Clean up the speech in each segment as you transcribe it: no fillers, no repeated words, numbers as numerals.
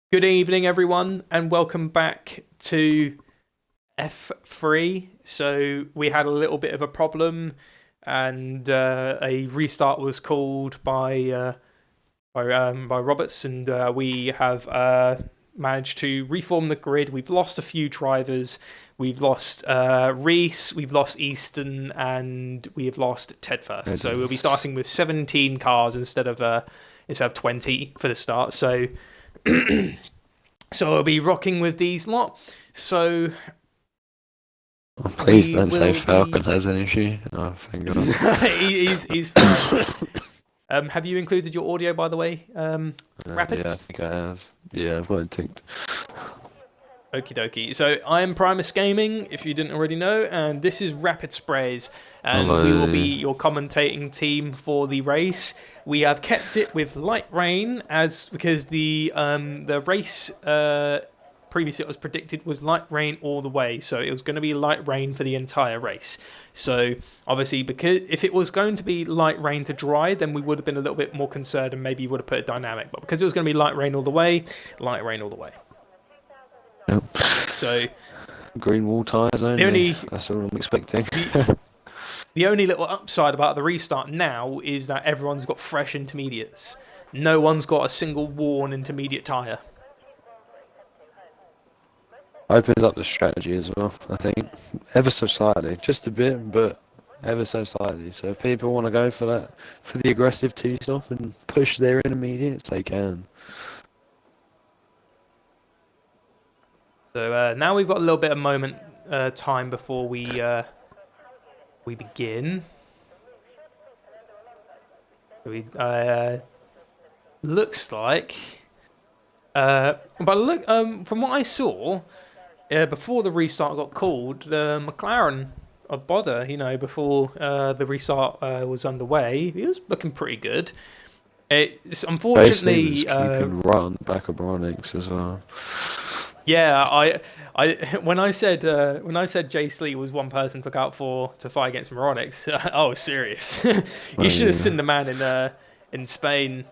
Good evening, everyone, and welcome back to F3. So we had a little bit of a problem, and a restart was called by Roberts, and we have managed to reform the grid. We've lost a few drivers. We've lost Reese, we've lost Easton, and we have lost Ted first. So we'll be starting with 17 cars instead of 20 for the start. So I'll be rocking with these lot. So please don't say Falcon has an issue. Oh, thank God. he's fine. Have you included your audio, by the way, Rapids? Yeah, I think I have. Yeah, I've got it ticked. Okie dokie. So I am Primus Gaming, if you didn't already know, and this is Rapid Sprays, and Hello. we will be your commentating team for the race. We have kept it with light rain because the race previously it was predicted was light rain all the way, so it was going to be light rain for the entire race. So obviously, because if it was going to be light rain to dry, then we would have been a little bit more concerned and maybe would have put a dynamic. But because it was going to be light rain all the way, light rain all the way. Yep. So green wall tyres only. That's all I'm expecting. The only little upside about the restart now is that everyone's got fresh intermediates. No one's got a single worn intermediate tyre. Opens up the strategy as well, I think. Ever so slightly. Just a bit, but ever so slightly. So if people want to go for that, for the aggressive two-stop and push their intermediates, they can. So now we've got a little bit of time before we begin. So we looks like, but look, from what I saw, before the restart got called, McLaren of Bodder, before the restart was underway, he was looking pretty good. It's unfortunately keeping run back of Bronix as well. Yeah, when I said Jace Lee was one person to look out for to fight against Moronix, I was serious. You should have seen the man in Spain.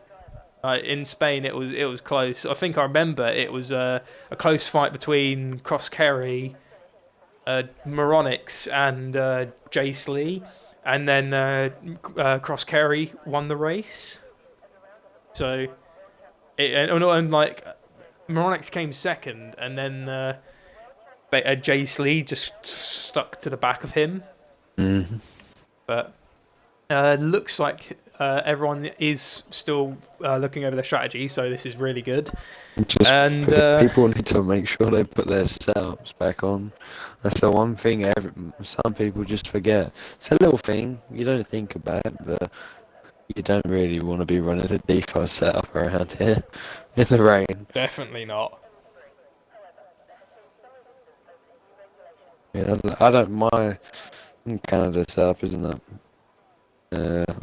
In Spain, it was close. I think I remember it was a close fight between Cross Kerry, Moronix, and Jace Lee, and then Cross Kerry won the race. So, and like. Moronix came second, and then Jace Lee just stuck to the back of him. Mm-hmm. But looks like everyone is still looking over their strategy, so this is really good. People need to make sure they put their setups back on. That's the one thing some people just forget. It's a little thing, you don't think about it, but you don't really want to be running a default setup around here in the rain. Definitely not. Yeah, I don't mind Canada setup, isn't that?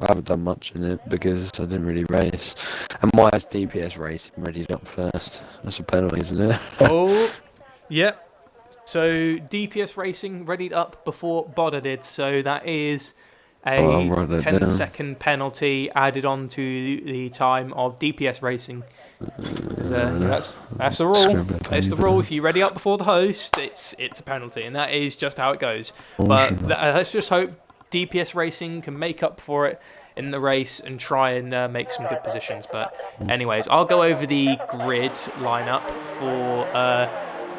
I haven't done much in it because I didn't really race. And why is DPS racing readied up first? That's a penalty, isn't it? Oh, yeah. So DPS racing readied up before Bodder did, so that is a 10-second penalty added on to the time of DPS racing. That's the rule. It's the rule. If you ready up before the host, it's a penalty, and that is just how it goes. But let's just hope DPS racing can make up for it in the race and try and make some good positions. But anyways, I'll go over the grid lineup for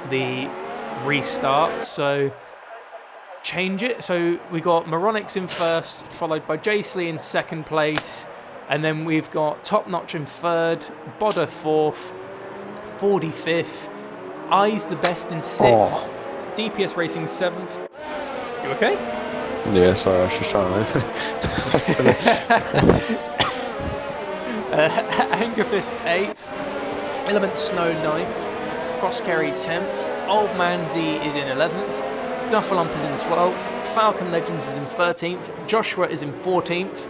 the restart. So change it. So we got Moronix in first, followed by Jace Lee in second place, and then we've got Top Notch in third, Bodder fourth, 45th, Eyes the Best in sixth, DPS Racing seventh. You okay? Yeah, sorry, I was just trying to. Angerfist 8th, Element Snow 9th, Cross Kerry 10th, Old Man Z is in 11th, Duffalump is in 12th, Falcon Legends is in 13th, Joshua is in 14th,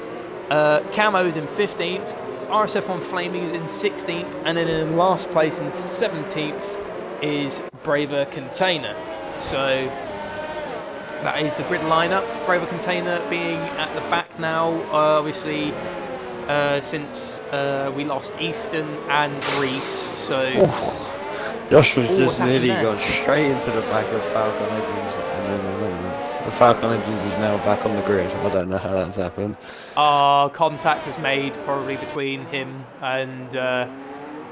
Camo is in 15th, RSF1 Flaming is in 16th, and then in last place in 17th is Braver Container. So that is the grid lineup. Braver Container being at the back now. Obviously, since we lost Easton and Reese. So Josh was what's just happened nearly there? gone straight into the back of Falcon Legends, and then the Falcon Legends is now back on the grid. I don't know how that's happened. Contact was made probably between him and.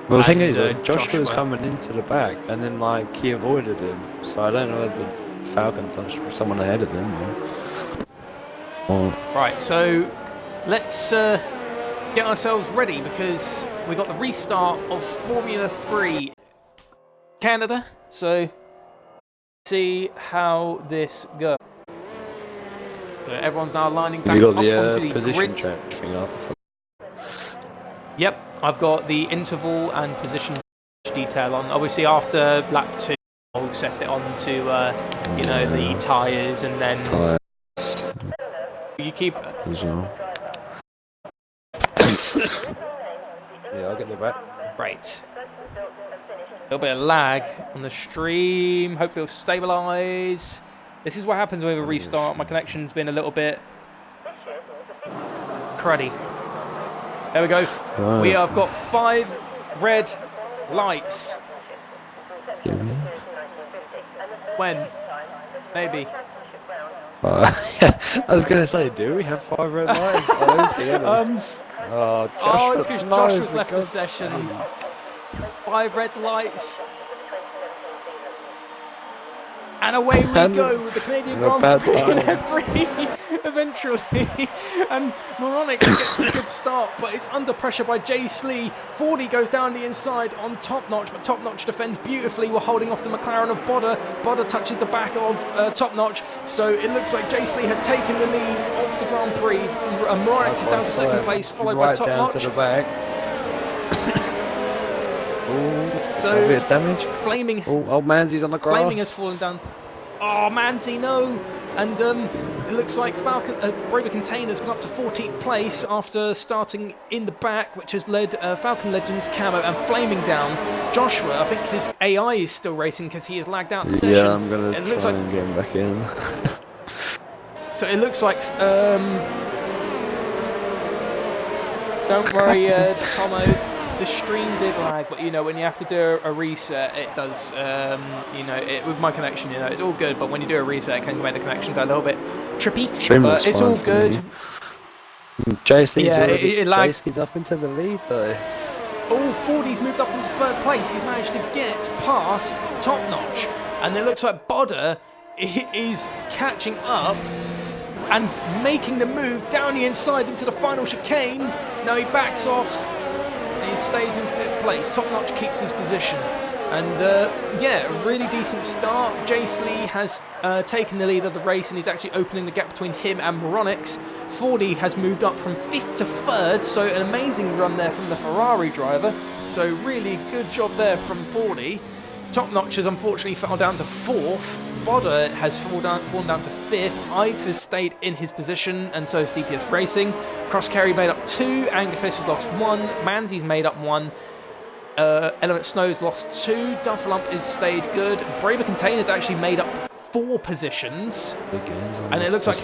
Well, the thing is, Joshua was coming into the back, and then like he avoided him. So I don't know whether the Falcon touched someone ahead of him. Or... Right, so let's get ourselves ready because we got the restart of Formula 3 Canada. So see how this goes. So everyone's now lining back You up got the onto the position grid. check thing up. Yep, I've got the interval and position detail on. Obviously, after lap 2, I'll set it on to you know, the tyres, and then Tyres you keep. as well. Yeah, I'll get the back. Right. A little bit of lag on the stream. Hopefully it'll stabilise. This is what happens with a restart. My connection's been a little bit cruddy. There we go. Right. We have got 5 red lights. When? Maybe. I was going to say, do we have 5 red lights? I don't see any. Oh, it's because Joshua's left the God's session. sake. 5 red lights. And away we go with the Canadian Grand Prix in F3 eventually. And Moronic gets a good start, but it's under pressure by Jay Slee. Fordy goes down the inside on Top Notch, but Top Notch defends beautifully. We're holding off the McLaren of Bodder. Bodder touches the back of Top Notch, so it looks like Jay Slee has taken the lead of the Grand Prix. Moronic is down to second place, followed by Top Notch. To the back. So a bit of damage. Flaming. Oh, Manzi's on the grass. Flaming has fallen down. Oh, Manzi, no! And it looks like Braver Container's gone up to 14th place after starting in the back, which has led Falcon Legends, Camo, and Flaming down. Joshua, I think his AI is still racing because he has lagged out the session. Yeah, I'm going to try and get him back in. So it looks like... don't worry, Tomo. The stream did lag, but you know, when you have to do a reset, it does. You know, with my connection, you know, it's all good. But when you do a reset, it can make the connection go a little bit trippy. But it's all good. JC's up into the lead though. Oh, Fordy's moved up into 3rd place. He's managed to get past Top Notch, and it looks like Bodder is catching up and making the move down the inside into the final chicane. Now he backs off. He stays in 5th place. Top Notch keeps his position. And yeah, a really decent start. Jace Lee has taken the lead of the race, and he's actually opening the gap between him and Moronix. Fordy has moved up from 5th to 3rd, so an amazing run there from the Ferrari driver. So really good job there from Fordy. Top Notch has unfortunately fell down to 4th. Bodder has fallen down to 5th. Ice has stayed in his position, and so has DPS Racing. Cross Carry made up 2. Angerfish has lost 1. Manzi's made up 1. Element Snow's lost 2. Duffalump has stayed good. Braver Container's actually made up 4 positions. And it looks like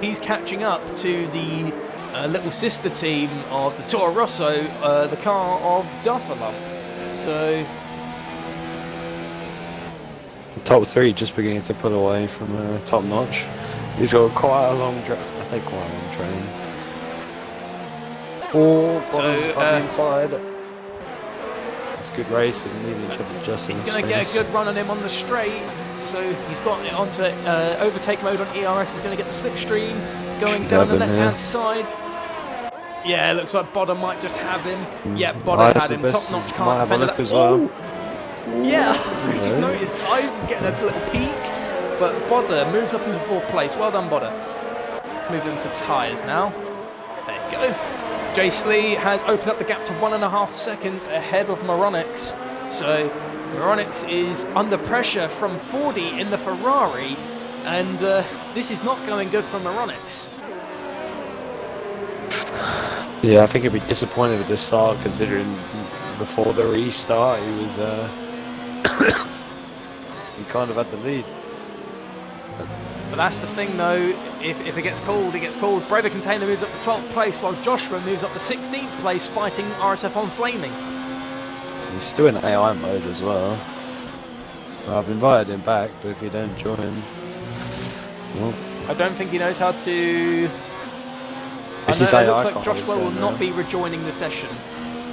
he's catching up to the little sister team of the Toro Rosso, the car of Duffalump. So top 3 just beginning to pull away from Top Notch. He's got quite a long train. I say quite a long train. Oh, on inside. It's good racing. He's going to get a good run on him on the straight. So he's got it onto overtake mode on ERS. He's going to get the slipstream going down the left-hand side. Yeah, it looks like Bodder might just have him. Yeah, Bodder's had him. Top Notch can't defend that. As well. Yeah, I just noticed Eyes is getting a little peek, but Bodder moves up into 4th place. Well done, Bodder. Moving to tyres now. There you go. Jace Lee has opened up the gap to 1.5 seconds ahead of Moronix. So Moronix is under pressure from Fordy in the Ferrari, and this is not going good for Moronix. Yeah, I think he'd be disappointed at the start, considering before the restart he was he kind of had the lead. But that's the thing though, if it gets called, it gets called. Braver Container moves up to 12th place, while Joshua moves up to 16th place, fighting RSF1 Flaming. He's still in AI mode as well. I've invited him back, but if you don't join, well, I don't think he knows how to. It's It looks like Joshua will not be rejoining the session.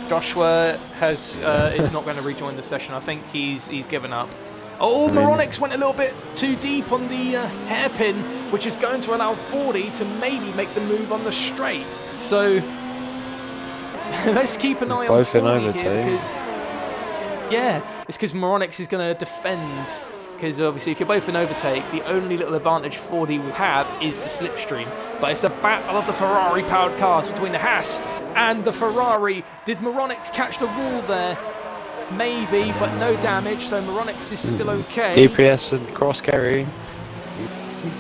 Joshua has is not going to rejoin the session. I think he's given up. Oh, Moronix went a little bit too deep on the hairpin, which is going to allow 40 to maybe make the move on the straight. So let's keep an eye on 40 here because, it's because Moronix is going to defend. Because obviously, if you're both in overtake, the only little advantage 40 will have is the slipstream. But it's a battle of the Ferrari-powered cars between the Haas and the Ferrari. Did Moronix catch the wall there? Maybe, but no damage, so Moronix is still okay. DPS and cross carry.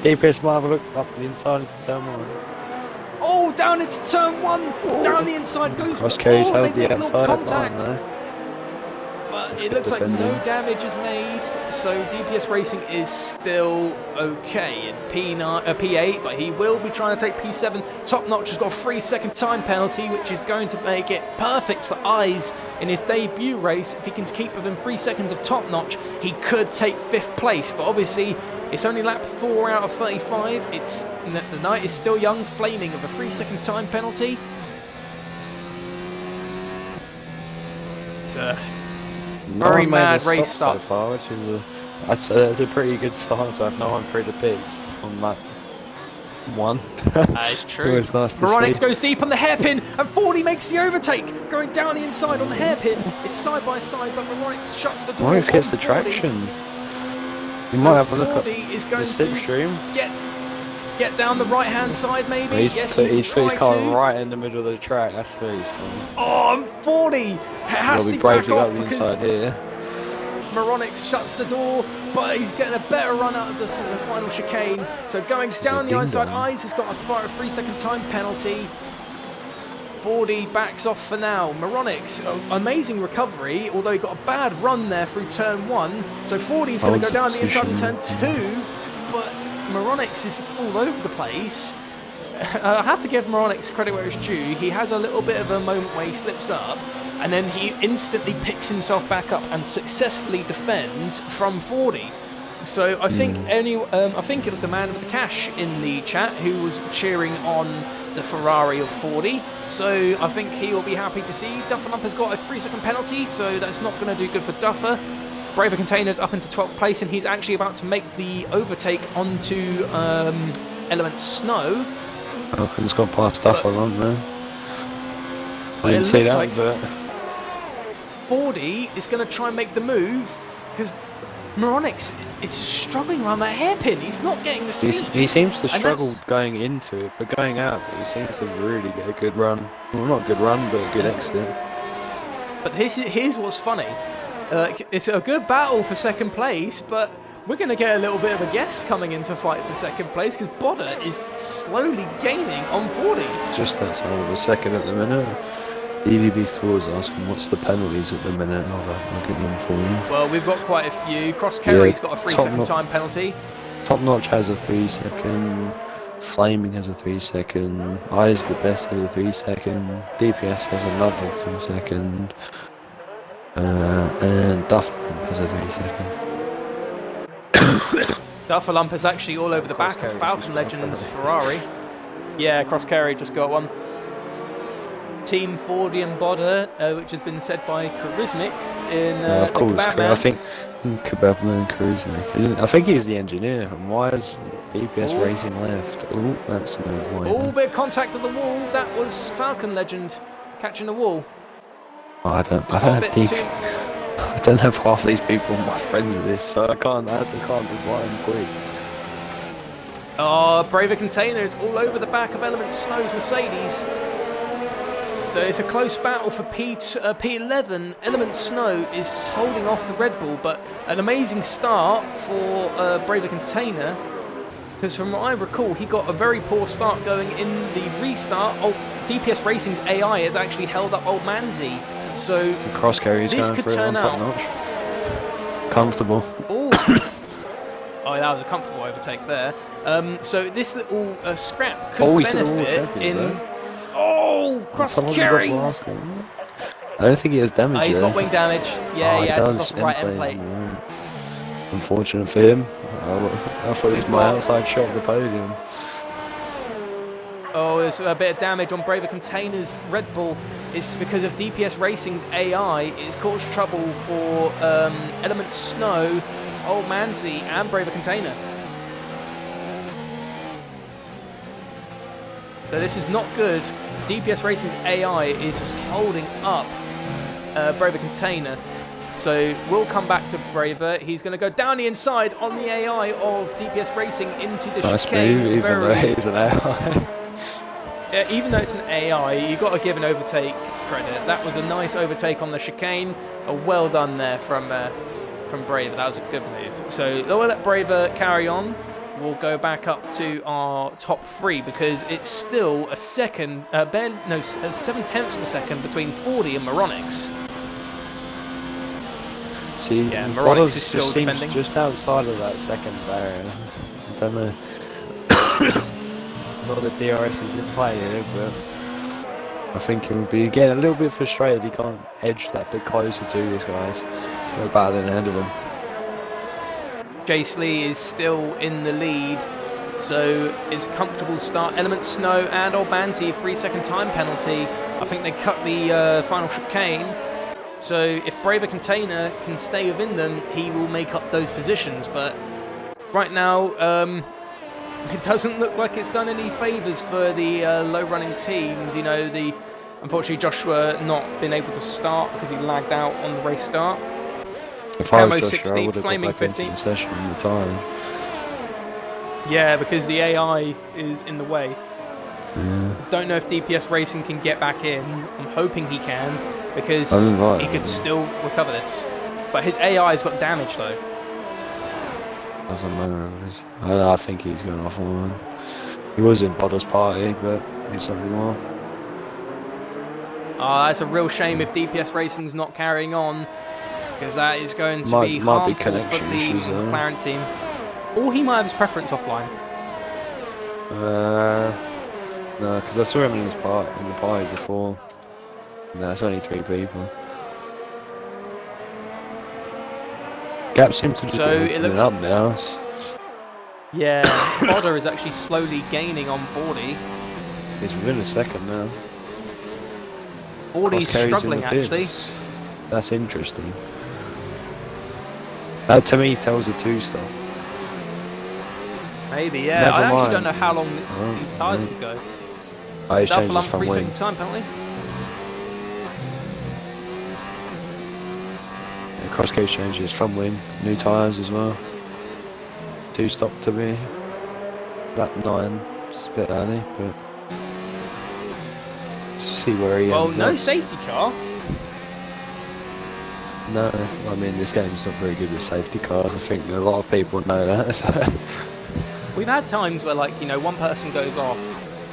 DPS might have a look up the inside of the turn 1. Oh, down into turn 1! Down the inside goes. Cross carries held they the make outside contact. But it looks like no damage is made, so DPS Racing is still okay in P8, but he will be trying to take P7. Top Notch has got a 3-second time penalty, which is going to make it perfect for Eyes in his debut race. If he can keep within 3 seconds of Top Notch, he could take 5th place, but obviously it's only lap 4 out of 35. The night is still young. Flaming of a 3-second time penalty. Very mad race start so far, which is that's a pretty good start. So I've no one through the pits on lap 1. That is true. It's nice to Moronix see. goes deep on the hairpin, and 40 makes the overtake, going down the inside on the hairpin. It's side by side, but Moronix shuts the door. Moronix gets the traction. You might have a look at the slipstream. Get down the right-hand side, maybe. He's put his car to. right in the middle of the track. That's very strong. Oh, and 40 has to back off because here. Moronix shuts the door, but he's getting a better run out of the final chicane. So going down the inside, Eyes has got a 3-second time penalty. 40 backs off for now. Moronix, amazing recovery, although he got a bad run there through turn 1. So 40 is going to go down the inside in turn 2, but Moronix is just all over the place. I have to give Moronix credit where it's due. He has a little bit of a moment where he slips up, and then he instantly picks himself back up and successfully defends from 40. So I think I think it was the man with the cash in the chat who was cheering on the Ferrari of 40. So I think he will be happy to see Duffer has got a 3-second penalty, so that's not going to do good for Duffer. Braver Container's up into 12th place, and he's actually about to make the overtake onto Element Snow. Falcon's got past Duffer on there. I didn't see that, but 40 is going to try and make the move because Moronix is struggling around that hairpin. He's not getting the speed. He seems to struggle going into it, but going out, he seems to really get a good run. Well, not a good run, but a good exit. But here's what's funny. It's a good battle for second place, but we're going to get a little bit of a guest coming in to fight for second place because Bodder is slowly gaining on 40. Just outside of a second at the minute. EVB Thor is asking what's the penalties at the minute. I'll get them for you. Well, we've got quite a few. Cross Kerry's got a 3-second time penalty. Top Notch has a 3-second. Flaming has a 3-second. Eyes the Best has a 3-second. DPS has another 3-second. And Duffer has a 3-second. Duffer Lump is actually all over the back of Falcon Legends Ferrari. Yeah, Cross Kerry just got one. Team 40 and Bodder, which has been said by Charismix in of course, Kebab I think Kebabman and Charismic, isn't it? I think he's the engineer. And why is DPS Racing left? Oh, that's no point. Oh, bit of contact on the wall. That was Falcon Legend catching the wall. Oh, I don't have half these people my friends this, so I can't be blind quick. Oh, Braver Container is all over the back of Element Snow's Mercedes. So it's a close battle for P11. Element Snow is holding off the Red Bull, but an amazing start for Braver Container. Because from what I recall, he got a very poor start going in the restart. DPS Racing's AI has actually held up Old Manzi. So cross carry is this going could for it turn on Top out Notch. Comfortable. Oh, Oh, that was a comfortable overtake there. So this little scrap could Oh, he took the wall benefit seconds, in. though. Oh, cross carry! I don't think he has damage He's there. got wing damage. Yeah, he has. He's off the right end plate. Unfortunate for him. I thought it was my outside shot of the podium. Oh, there's a bit of damage on Braver Container's Red Bull. It's because of DPS Racing's AI. It's caused trouble for Element Snow, Old Manzi, and Braver Container. So this is not good. DPS Racing's AI is just holding up Braver Container. So we'll come back to Braver. He's going to go down the inside on the AI of DPS Racing into the chicane. Move, even though he's an AI. Yeah, even though it's an AI, you've got to give an overtake credit. That was a nice overtake on the chicane. Well done there from Braver. That was a good move. So we'll let Braver carry on. We'll go back up to our top three because it's still a second, 7/10 of a second between 40 and Moronix. See, yeah, Moronix is still just defending. Just outside of that second barrier. I don't know. Not that DRS is in play here, but I think he would be getting a little bit frustrated. He can't edge that bit closer to these guys. They're battling ahead of him. Jace Lee is still in the lead, so it's a comfortable start. Element Snow and Old Bansi, a 3-second time penalty. I think they cut the final chicane. So if Braver Container can stay within them, he will make up those positions. But right now, it doesn't look like it's done any favours for the low-running teams. You know, unfortunately Joshua not been able to start because he lagged out on the race start. If I Camo was Joshua, 16th, I would have Flaming got back into 15th. the session and retired. Yeah, because the AI is in the way. Yeah. Don't know if DPS Racing can get back in. I'm hoping he can because he could still recover this. But his AI's got damage though. Doesn't matter. I think he's going off on. He was in Potter's party, but he's not anymore. That's a real shame if DPS Racing's not carrying on, because that is going to be harmful for the McLaren team. Or he might have his preference offline. No, because I saw him in the party before. No, it's only 3 people. Gap seems to be opening up now. Yeah, Fodder is actually slowly gaining on 40. He's within a second now. 40's struggling actually. That's interesting. That to me tells a 2-stop. Maybe, yeah. I actually don't know how long these tyres could go. He's changed his front 3-second wing. time penalty. Yeah, Crosscoach changed his front wing, new tyres as well. 2-stop to me. Lap 9, it's a bit early, but see where he ends no up. safety car. No, I mean this game's not very good with safety cars. I think a lot of people know that. So. We've had times where, like, you know, one person goes off,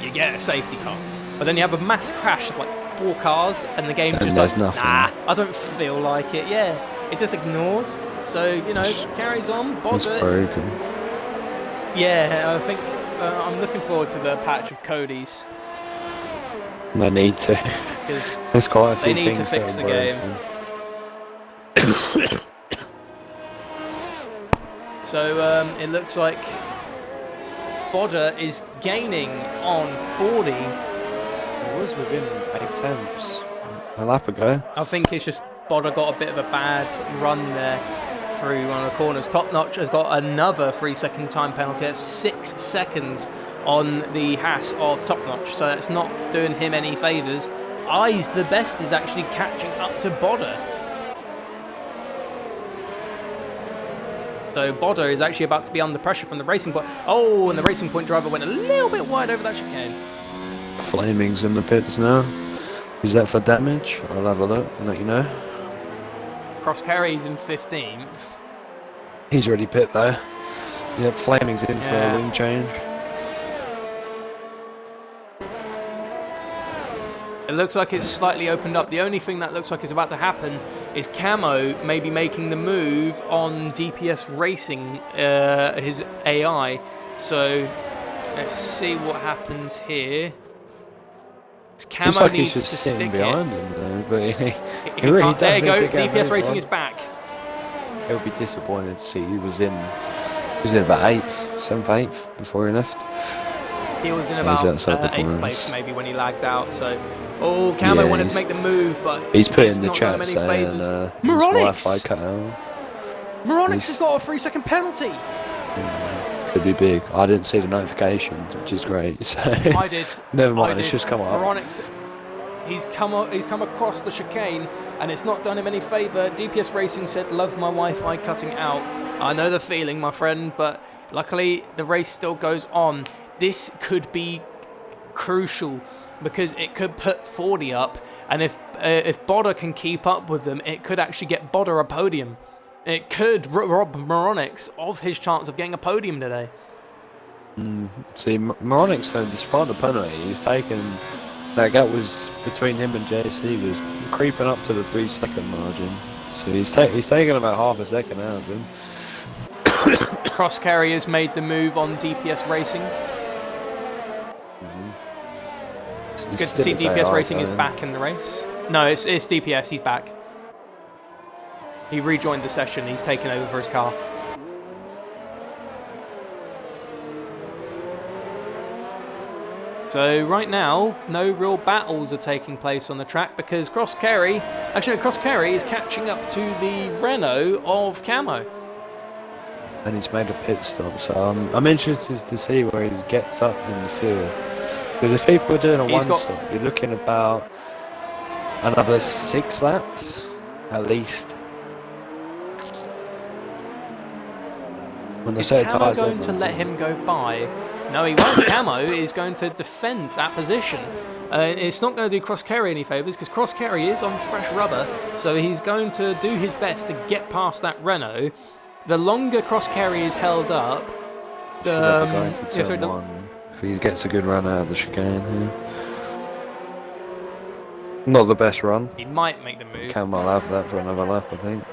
you get a safety car, but then you have a mass crash of like 4 cars, and the game's just like, nothing. Nah, I don't feel like it. Yeah, it just ignores. So you know, carries on. It's broken. Yeah, I think I'm looking forward to the patch of Cody's. They need to. There's quite a few things. They need to things fix the game. So it looks like Bodder is gaining on 40. It was within 8 tenths a lap ago. I think it's just Bodder got a bit of a bad run there through one of the corners. Top Notch has got another 3-second time penalty. That's 6 seconds on the Haas of Top Notch, so it's not doing him any favours. Eyes the Best is actually catching up to Bodder. So Bodder is actually about to be under pressure from the Racing Point. Oh, and the Racing Point driver went a little bit wide over that chicane. Flaming's in the pits now. Is that for damage? I'll have a look and let you know. Cross Carry's in 15th. He's already pit though. Yep, Flaming's in for a wing change. It looks like it's slightly opened up. The only thing that looks like is about to happen is Camo maybe making the move on DPS Racing, his AI. So let's see what happens here. Looks Camo like he's needs just to sitting stick behind it. him though, but he He really can't. does There you need go. to get DPS moved Racing on. is back. He'll be disappointed to see he was in about 8th, 7th, 8th before he left. He was in He's about outside the 8th place points. maybe when he lagged out. So, Camo Yeah, wanted to make the move, but He's put it's in the not done him chat any saying favours. his Wi-Fi Moronix! cut out. Moronix has got a 3-second penalty. Could be big. I didn't see the notification, which is great. So I did. never mind. I It's did. just come up. Moronix, he's come across the chicane, and it's not done him any favour. DPS Racing said, "Love my Wi-Fi cutting out." I know the feeling, my friend, but luckily the race still goes on. This could be crucial because it could put 40 up, and if Bodder can keep up with them, it could actually get Bodder a podium. It could rob Moronix of his chance of getting a podium today. See, Moronix, despite the penalty, he's taken. That gap was between him and JC was creeping up to the 3-second margin. So he's taken about half a second out of him. Cross Carriers made the move on DPS Racing. It's good to see DPS Racing is back in the race. No, it's DPS, he's back. He rejoined the session, he's taken over for his car. So right now, no real battles are taking place on the track because Cross Carry is catching up to the Renault of Camo. And he's made a pit stop, so I'm interested to see where he gets up in the field. Because if people are doing a one-stop, you're looking about another 6 laps, at least. When Is Camo going to let him go by? No, he won't. Camo is going to defend that position. It's not going to do Cross Carry any favours because Cross Carry is on fresh rubber, so he's going to do his best to get past that Renault. The longer Cross Carry is held up, going to turn 1 if he gets a good run out of the chicane here. Not the best run. He might make the move. Camo will have that for another lap, I think.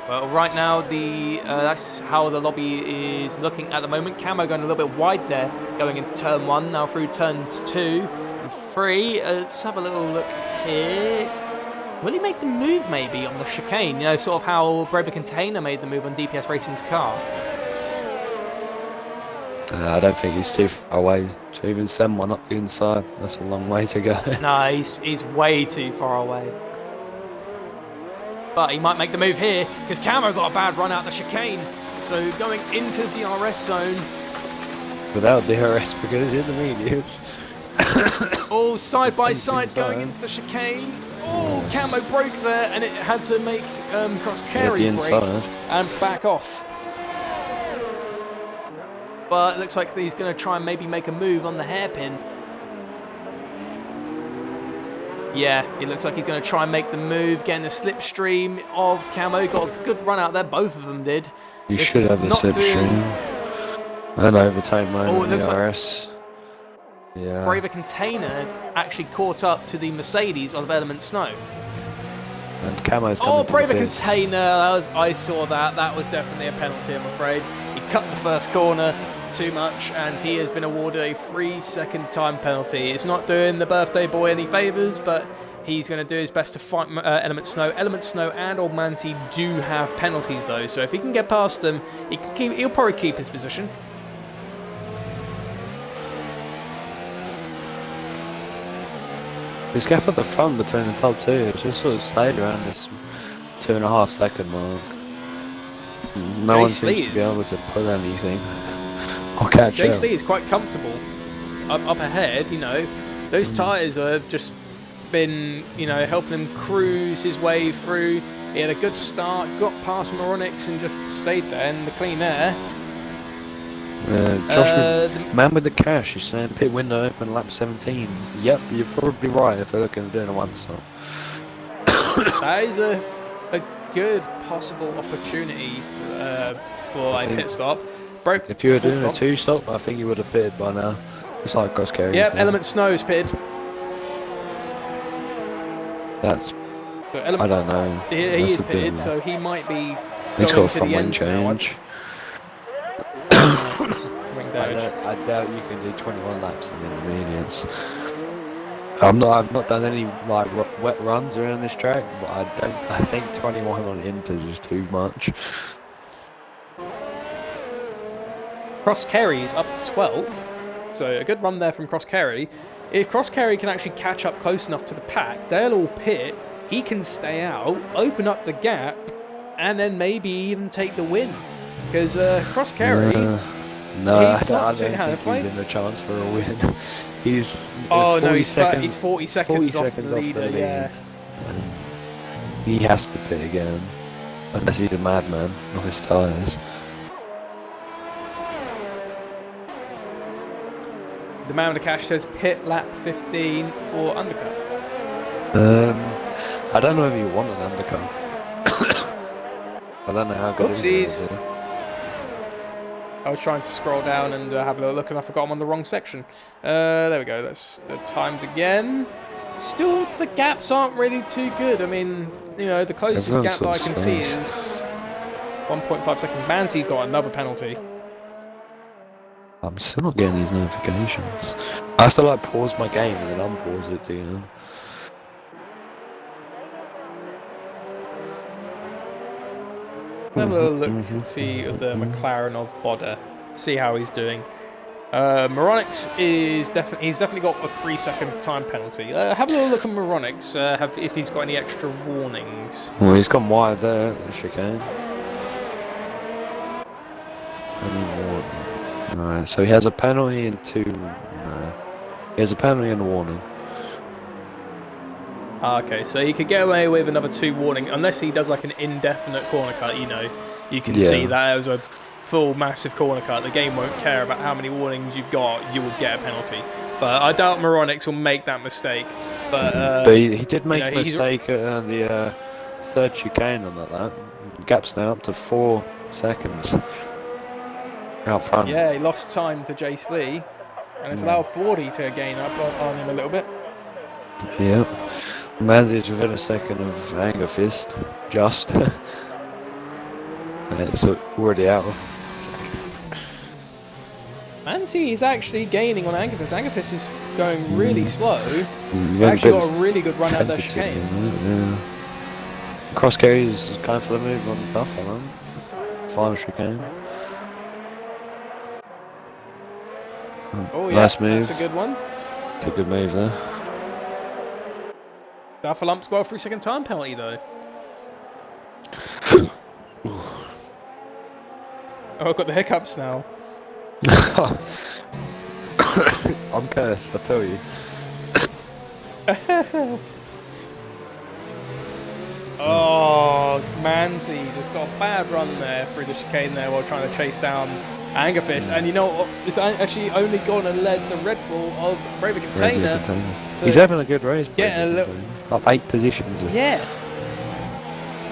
Well, right now, that's how the lobby is looking at the moment. Camo going a little bit wide there, going into turn 1, now through turns 2 and 3. Let's have a little look here. Will he make the move maybe on the chicane? You know, sort of how Braver Container made the move on DPS Racing's car. I don't think he's too far away to even send one up the inside. That's a long way to go. No, he's way too far away. But he might make the move here because Camo got a bad run out the chicane. So going into the DRS zone. Without DRS because intermediates. Oh, side by side going into the chicane. Oh, Camo broke there and it had to make Cross Carry break and back off. But it looks like he's going to try and maybe make a move on the hairpin. Yeah, it looks like he's going to try and make the move, getting the slipstream of Camo. Got a good run out there, both of them did. You should have the slipstream. And overtake mode in the RS. Yeah. Braver Container has actually caught up to the Mercedes of Element Snow. And Camo's coming to Braver the pits. Container, I saw that. That was definitely a penalty, I'm afraid. He cut the first corner too much, and he has been awarded a 3-second time penalty. It's not doing the birthday boy any favours, but he's going to do his best to fight Element Snow. Element Snow and Old Mancy do have penalties, though, so if he can get past them, he'll probably keep his position. This gap at the front between the top two, it's just sort of stayed around this 2.5 second mark. No one seems to be able to pull anything or catch up. Lee is quite comfortable up ahead, you know. Those tyres have just been, you know, helping him cruise his way through. He had a good start, got past Moronix and just stayed there in the clean air. Josh, man with the cash, is saying pit window open lap 17. Yep, you're probably right if they're looking at doing a one-stop. That is a good possible opportunity for a pit stop. If you were doing a two-stop, I think you would have pitted by now. It's like Cross Carry. Yep, Element Snow's pitted. That's, But I don't know. he That's is a bit pitted, of- so he might be He's got going a to the front wing end now. change. Wing damage. I doubt you can do 21 laps in intermediates. I've not done any like wet runs around this track, but I think 21 on inters is too much. Cross Kerry is up to 12th, so a good run there from Cross Kerry. If Cross Kerry can actually catch up close enough to the pack, they'll all pit. He can stay out, open up the gap, and then maybe even take the win. Because Cross Kerry, No, I he's don't think he's in a chance for a win. He's oh no, he's 40 40 seconds off the leader. Yeah. He has to pit again, unless he's a madman on his tyres. The man with the cash says pit lap 15 for undercut. I don't know if you want an undercut. I don't know how good it is. I was trying to scroll down and have a little look, and I forgot I'm on the wrong section. There we go. That's the times again. Still, the gaps aren't really too good. I mean, you know, the closest gap that I can see is 1.5 seconds. Manzi's got another penalty. I'm still not getting these notifications. I have to like pause my game and then unpause it again. Have a little look and see the McLaren of Bodder, see how he's doing. Moronix is he's definitely got a 3-second time penalty. Have a little look at Moronix, if he's got any extra warnings. Well, he's gone wide there at the chicane. Alright, so he has a penalty and two. No. He has a penalty and a warning. Okay, so he could get away with another 2 warning, unless he does like an indefinite corner cut, you know. You can see that as a full massive corner cut. The game won't care about how many warnings you've got, you will get a penalty. But I doubt Moronix will make that mistake. But he did make a mistake at the third chicane on that lap. Gap's now up to 4 seconds. Out front. Yeah, he lost time to Jace Lee, and it's allowed 40 to gain up on him a little bit. Yep. Manzi's within a second of Anger Fist, just. It's already out of seconds. Manzi is actually gaining on Anger Fist. Anger Fist is going really slow. He actually got a really good run out of that chicane. Yeah. Cross Kerry is going for the move on the buffer, man. Final chicane. Oh yeah, nice move. That's a good one. It's a good move there. Dufferlump's got a 3-second time penalty though. Oh, I've got the hiccups now. I'm cursed, I tell you. Oh, Manzi just got a bad run there through the chicane there while trying to chase down Anger Fist. And you know what? It's actually only gone and led the Red Bull of Braver Container. So he's having a good race. Yeah, up 8 positions. Yeah.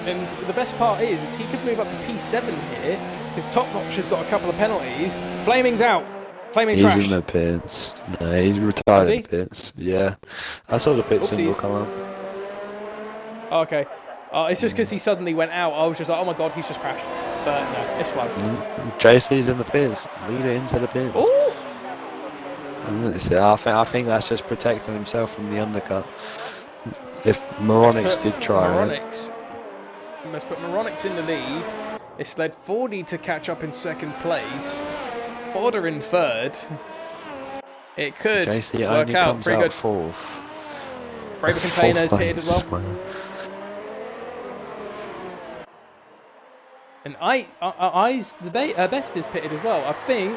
And the best part is he could move up to P7 here. His Top Notch has got a couple of penalties. Flaming's out. Flaming trashed. He's in the pits. No, he's retired in the pits. Yeah. I saw the pit symbol come up. Oh, okay. It's just because he suddenly went out. I was just like, oh my god, he's just crashed. But no, it's fine. JC's in the pits. Leader into the pits. Ooh. I think that's just protecting himself from the undercut. If Moronix did try it. Let's put Moronix in the lead. It's led 40 to catch up in second place. Order in third. It could JC work only out comes pretty out good. Fourth. Braver Container is pitted as well. And Eyes, the best is pitted as well. I think,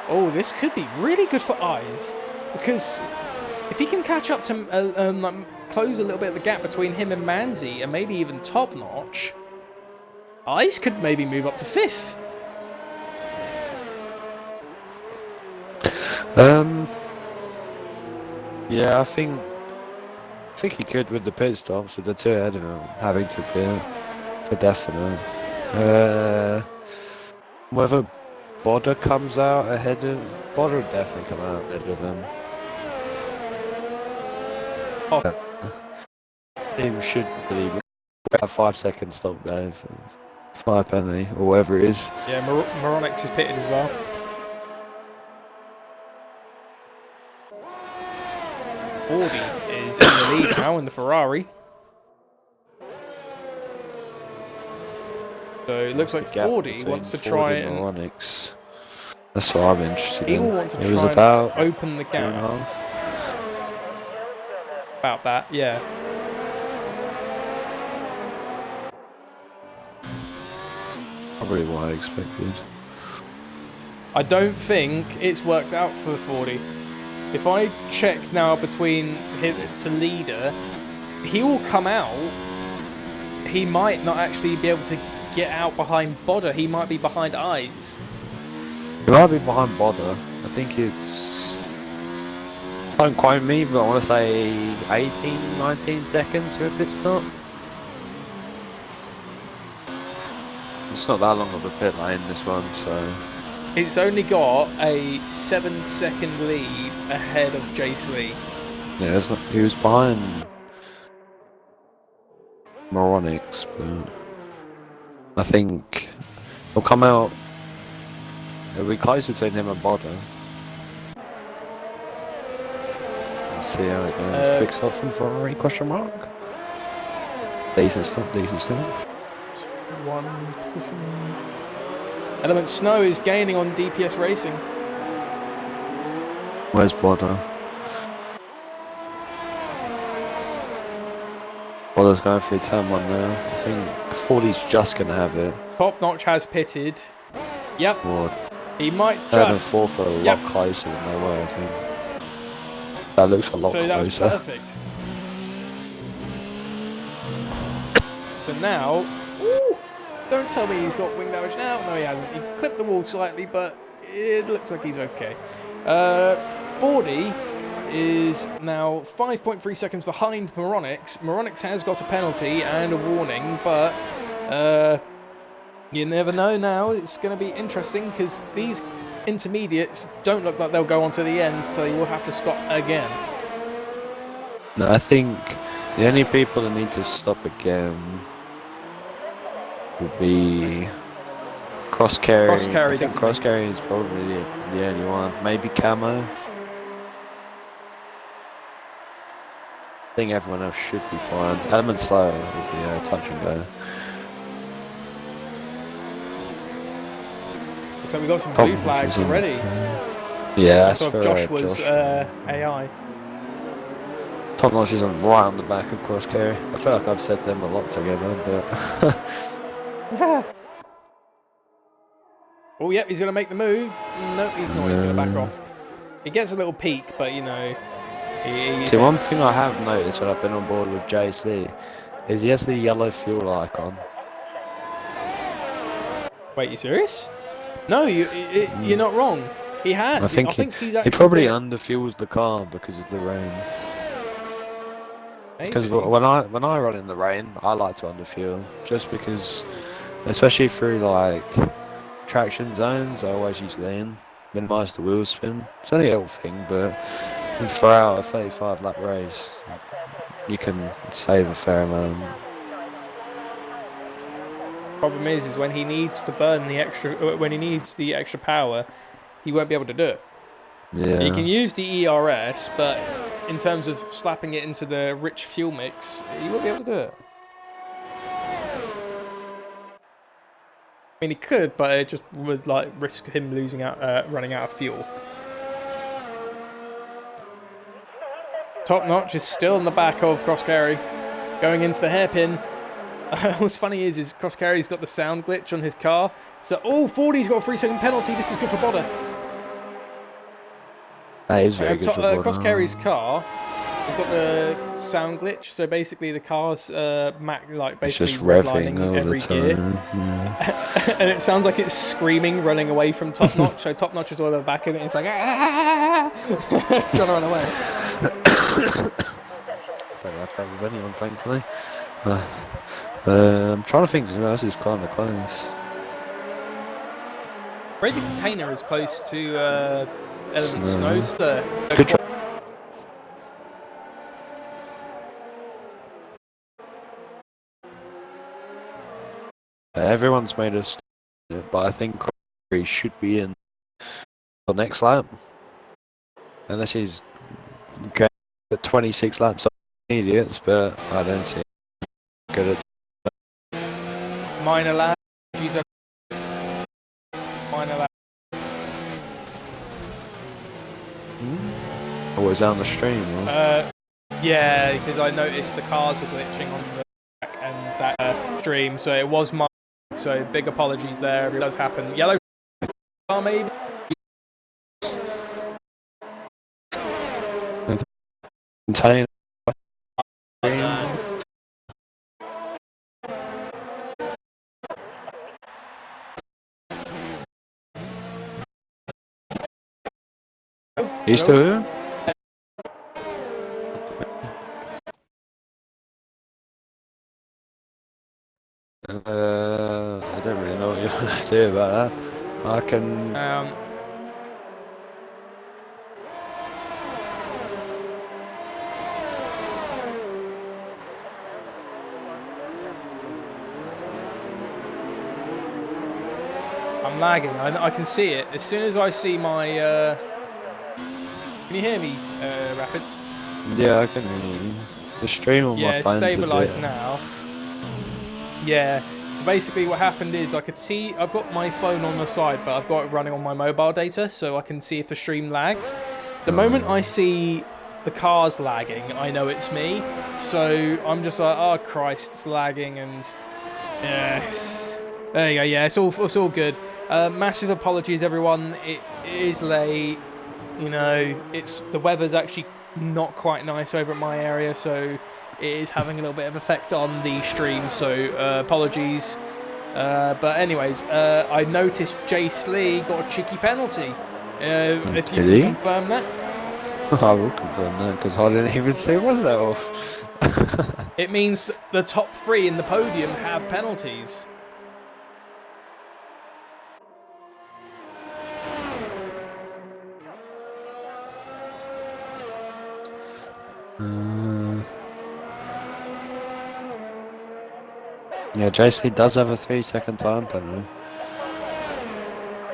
oh, this could be really good for Eyes. Because if he can catch up to, close a little bit of the gap between him and Manzi, and maybe even Top Notch, Eyes could maybe move up to 5th. Yeah, I think he could with the pit stops, with the 2 ahead of him having to pit for definite. Whether Bodder comes out ahead of Bodder would definitely come out ahead of him. Oh. He should believe it. A 5 second stop go for 5 penalty or whatever it is. Yeah, Moronix is pitted as well. Audi is in the lead now in the Ferrari. So it looks like Fordy wants to try and... Moronix. That's what I'm interested in. He will want to it was try about and open the gap. 2.5. About that, yeah. Probably what I expected. I don't think it's worked out for Fordy. If I check now between him to leader, he will come out. He might not actually be able to get out behind Bodder. He might be behind Eyes. He might be behind Bodder. I think it's... Don't quote me, but I want to say 18, 19 seconds for a pit stop. It's not that long of a pit lane, this one, so... It's only got a 7-second lead ahead of Jace Lee. Yeah, it's not, he was behind Moronix, but I think he'll come out. It'll be close between him and Bodder. Let's see how it goes. Quick stop from Ferrari, question mark. Decent stop, decent stop. One position. Element Snow is gaining on DPS Racing. Where's Bodder? Bodder's going through turn 1 now. I think 40's just going to have it. Top Notch has pitted. Yep. Lord. He might Third just... and 4th are a lot closer than they were, I think. That looks a lot closer. So that's perfect. So now... Ooh, don't tell me he's got wing damage now. No, he hasn't. He clipped the wall slightly, but it looks like he's okay. 40 is now 5.3 seconds behind Moronix. Moronix has got a penalty and a warning, but you never know now. It's going to be interesting because these intermediates don't look like they'll go on to the end, so you will have to stop again. No, I think the only people that need to stop again would be Crosscarry. Crosscarry, I think Crosscarry is probably the only one. Maybe Camo. I think everyone else should be fine. Element Slow would be a touch and go. So we got some blue flags already. Yeah, that's for Josh was AI. Top Notch is right on the back of Crosscarry. I feel like I've said them a lot together, but... Oh, yep, he's going to make the move. No, he's not. He's going to back off. He gets a little peek, but, you know... See, one thing I have noticed when I've been on board with JC is he has the yellow fuel icon. Wait, you serious? No, you're not wrong. He has. I think he probably underfuels the car because of the rain. Because when I run in the rain, I like to underfuel just because, especially through like traction zones, I always use lean, minimize the wheel spin. It's only a little thing, but throughout a 35 lap race, you can save a fair amount. Problem is when he needs to burn the extra, when he needs the extra power, he won't be able to do it. Yeah. You can use the ERS, but in terms of slapping it into the rich fuel mix, he won't be able to do it. I mean, he could, but it just would like risk him losing out, running out of fuel. Top Notch is still in the back of Crosscarry, going into the hairpin. What's funny is Crosscarry's got the sound glitch on his car. So, 40's got a 3-second penalty. This is good for Bodder. That is very good for Bodder. Crosscarry's car has got the sound glitch. So basically, the car's basically it's just revving all every the time. gear, Yeah. and it sounds like it's screaming, running away from Top Notch. So Top Notch is all the way back, and it's like trying to run away. Don't have that with anyone, thankfully. I'm trying to think who else is kind of close. Brady Container is close to Element Snowster. Good try. Everyone's made us, but I think Corey should be in the next lap. Unless he's going at 26 laps on idiots, but I don't see it good at Minor lag. Minor lag. Oh, was that on the stream? Or? Yeah, because I noticed the cars were glitching on the track and that stream, so it was my. So big apologies there. It does happen. Yellow car maybe. Contain. You still here? I don't really know what you want to do about that. I can. I'm lagging. I can see it. As soon as I see my... Can you hear me, Rapids? Yeah, I can hear you. The stream on my phone's it's stabilised now. Yeah. So basically what happened is I could see... I've got my phone on the side, but I've got it running on my mobile data, so I can see if the stream lags. The moment I see the cars lagging, I know it's me. So I'm just like, oh Christ, it's lagging, and... Yes. There you go, yeah, it's all good. Massive apologies, everyone. It is late. You know, the weather's actually not quite nice over at my area, so it is having a little bit of effect on the stream. So apologies. But anyways, I noticed Jace Lee got a cheeky penalty. If you can confirm that. I will confirm that because I didn't even see was that off. It means that the top 3 in the podium have penalties. Yeah, JC does have a 3-second time penalty.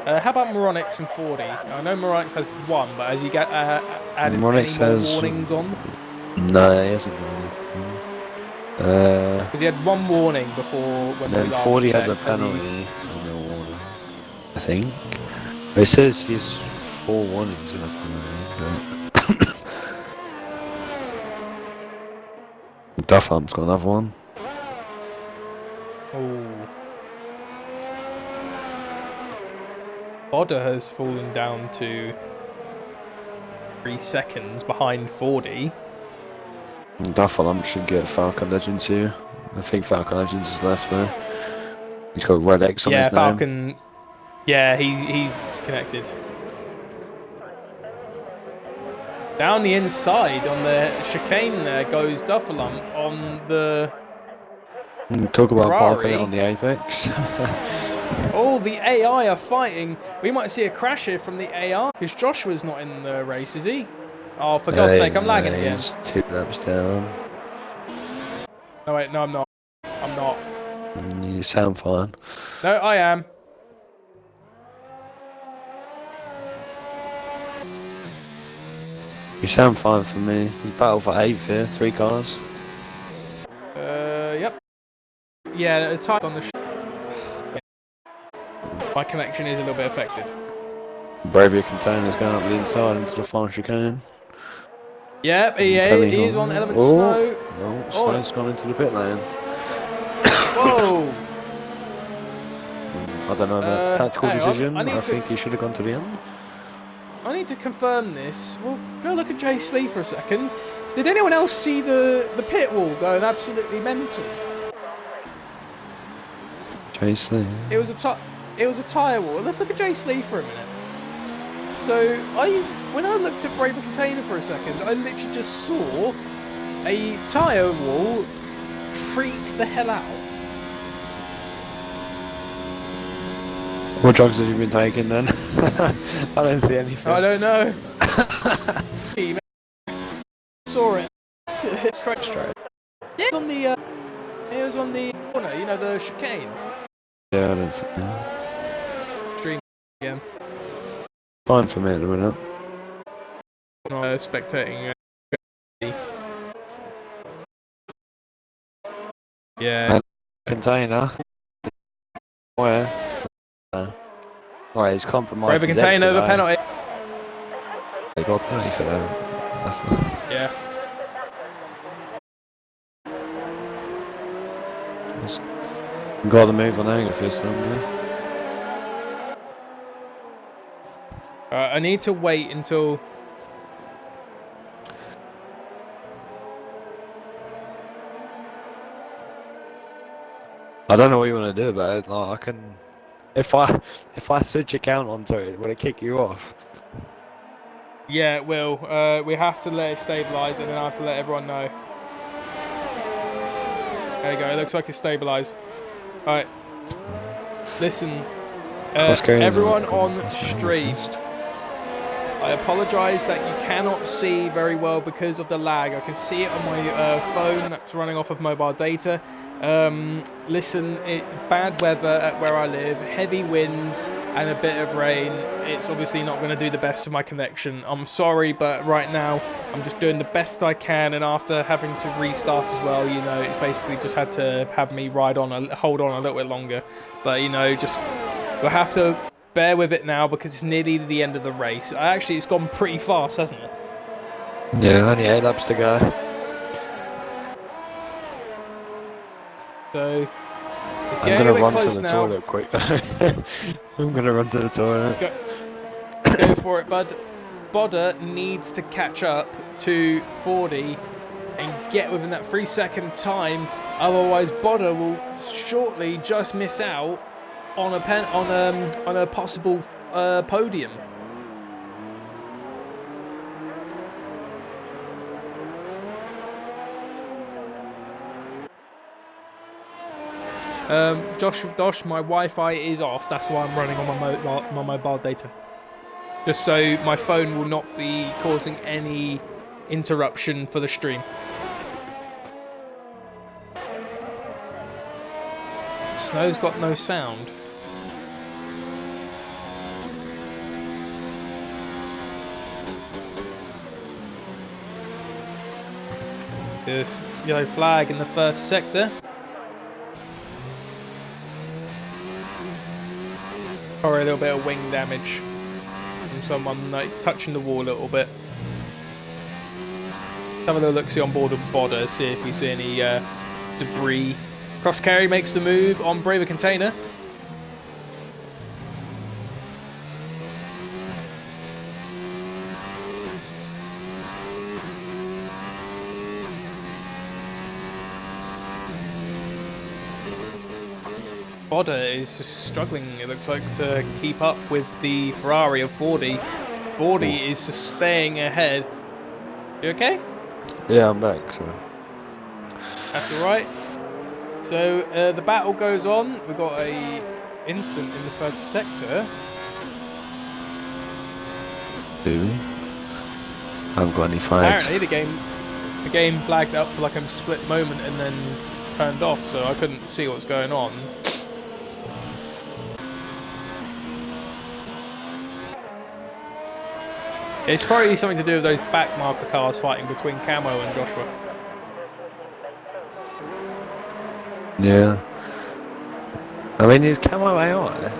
How about Moronix and 40? I know Moronix has 1, but has he added Moronix any more warnings on? No, he hasn't got anything. Because he had 1 warning before when then we last 40 checked. has a penalty and no warning, I think. It says he's 4 warnings in a penalty. Duffump's got another one. Oh. Bodder has fallen down to 3 seconds behind 40. Duffup should get Falcon Legends here. I think Falcon Legends is left there. He's got red X on his name. Yeah, Falcon. Yeah, he's disconnected. Down the inside on the chicane there goes Duffelump on the... Talk about Ferrari. parking it on the Apex. Oh, the AI are fighting. We might see a crash here from the AI because Joshua's not in the race, is he? Oh, for God's sake, I'm lagging again. He's 2 laps down. No, wait, no, I'm not. I'm not. You sound fine. No, I am. You sound fine for me. There's a battle for 8th here, 3 cars. Yep. Yeah, the time on the... My connection is a little bit affected. Bravia containers going up the inside into the final chicane. Yep, he is on element snow. No, Snow's gone into the pit lane. Whoa! I don't know if that's a tactical decision. I think he should have gone to the end. I need to confirm this. Well, go look at Jay Slee for a second. Did anyone else see the pit wall going absolutely mental? Jay Slee? It was a tyre wall. Let's look at Jay Slee for a minute. So when I looked at Braver Container for a second, I literally just saw a tyre wall freak the hell out. What drugs have you been taking then? I don't see anything. I don't know. Saw it. Straight. Yeah, it was on the corner, you know, the chicane. Yeah, that's Stream again. fine for me at the minute. Not spectating. Yeah. Container. Where? Right, it's compromised. Over container, the penalty. They got a penalty for that. That's Yeah. got to move on Angerfield, haven't I need to wait until. I don't know what you want to do about it. Like, I can, if I switch account onto it, will it kick you off? Yeah, it will. We have to let it stabilise, and then I have to let everyone know. There you go. It looks like it's stabilised. All right. Listen, everyone on stream. I apologise that you cannot see very well because of the lag. I can see it on my phone that's running off of mobile data. Listen, bad weather at where I live, heavy winds and a bit of rain. It's obviously not going to do the best for my connection. I'm sorry, but right now I'm just doing the best I can, and after having to restart as well, you know, it's basically just had to have me hold on a little bit longer. But, you know, just we'll have to bear with it now because it's nearly the end of the race. Actually, it's gone pretty fast, hasn't it? Yeah, only 8 laps to go. So it's I'm getting gonna run to the now. toilet quick. I'm gonna run to the toilet. Go for it, bud. Bodder needs to catch up to 40 and get within that 3-second time. Otherwise, Bodder will shortly just miss out on a possible podium. Josh, my Wi-Fi is off. That's why I'm running on my mobile data, just so my phone will not be causing any interruption for the stream. Snow's got no sound. This yellow flag in the first sector. Or a little bit of wing damage from someone like touching the wall a little bit. Have a little look see on board of Bodder, see if we see any debris. Cross carry makes the move on Braver Container. Bodder is just struggling, it looks like, to keep up with the Ferrari of 40. 40 is just staying ahead. You okay? Yeah, I'm back, so. That's alright. So the battle goes on. We've got a incident in the third sector. Do we? I haven't got any flags. Apparently the game flagged up for like a split moment and then turned off, so I couldn't see what's going on. It's probably something to do with those back marker cars fighting between Camo and Joshua. Yeah. I mean, is Camo AI?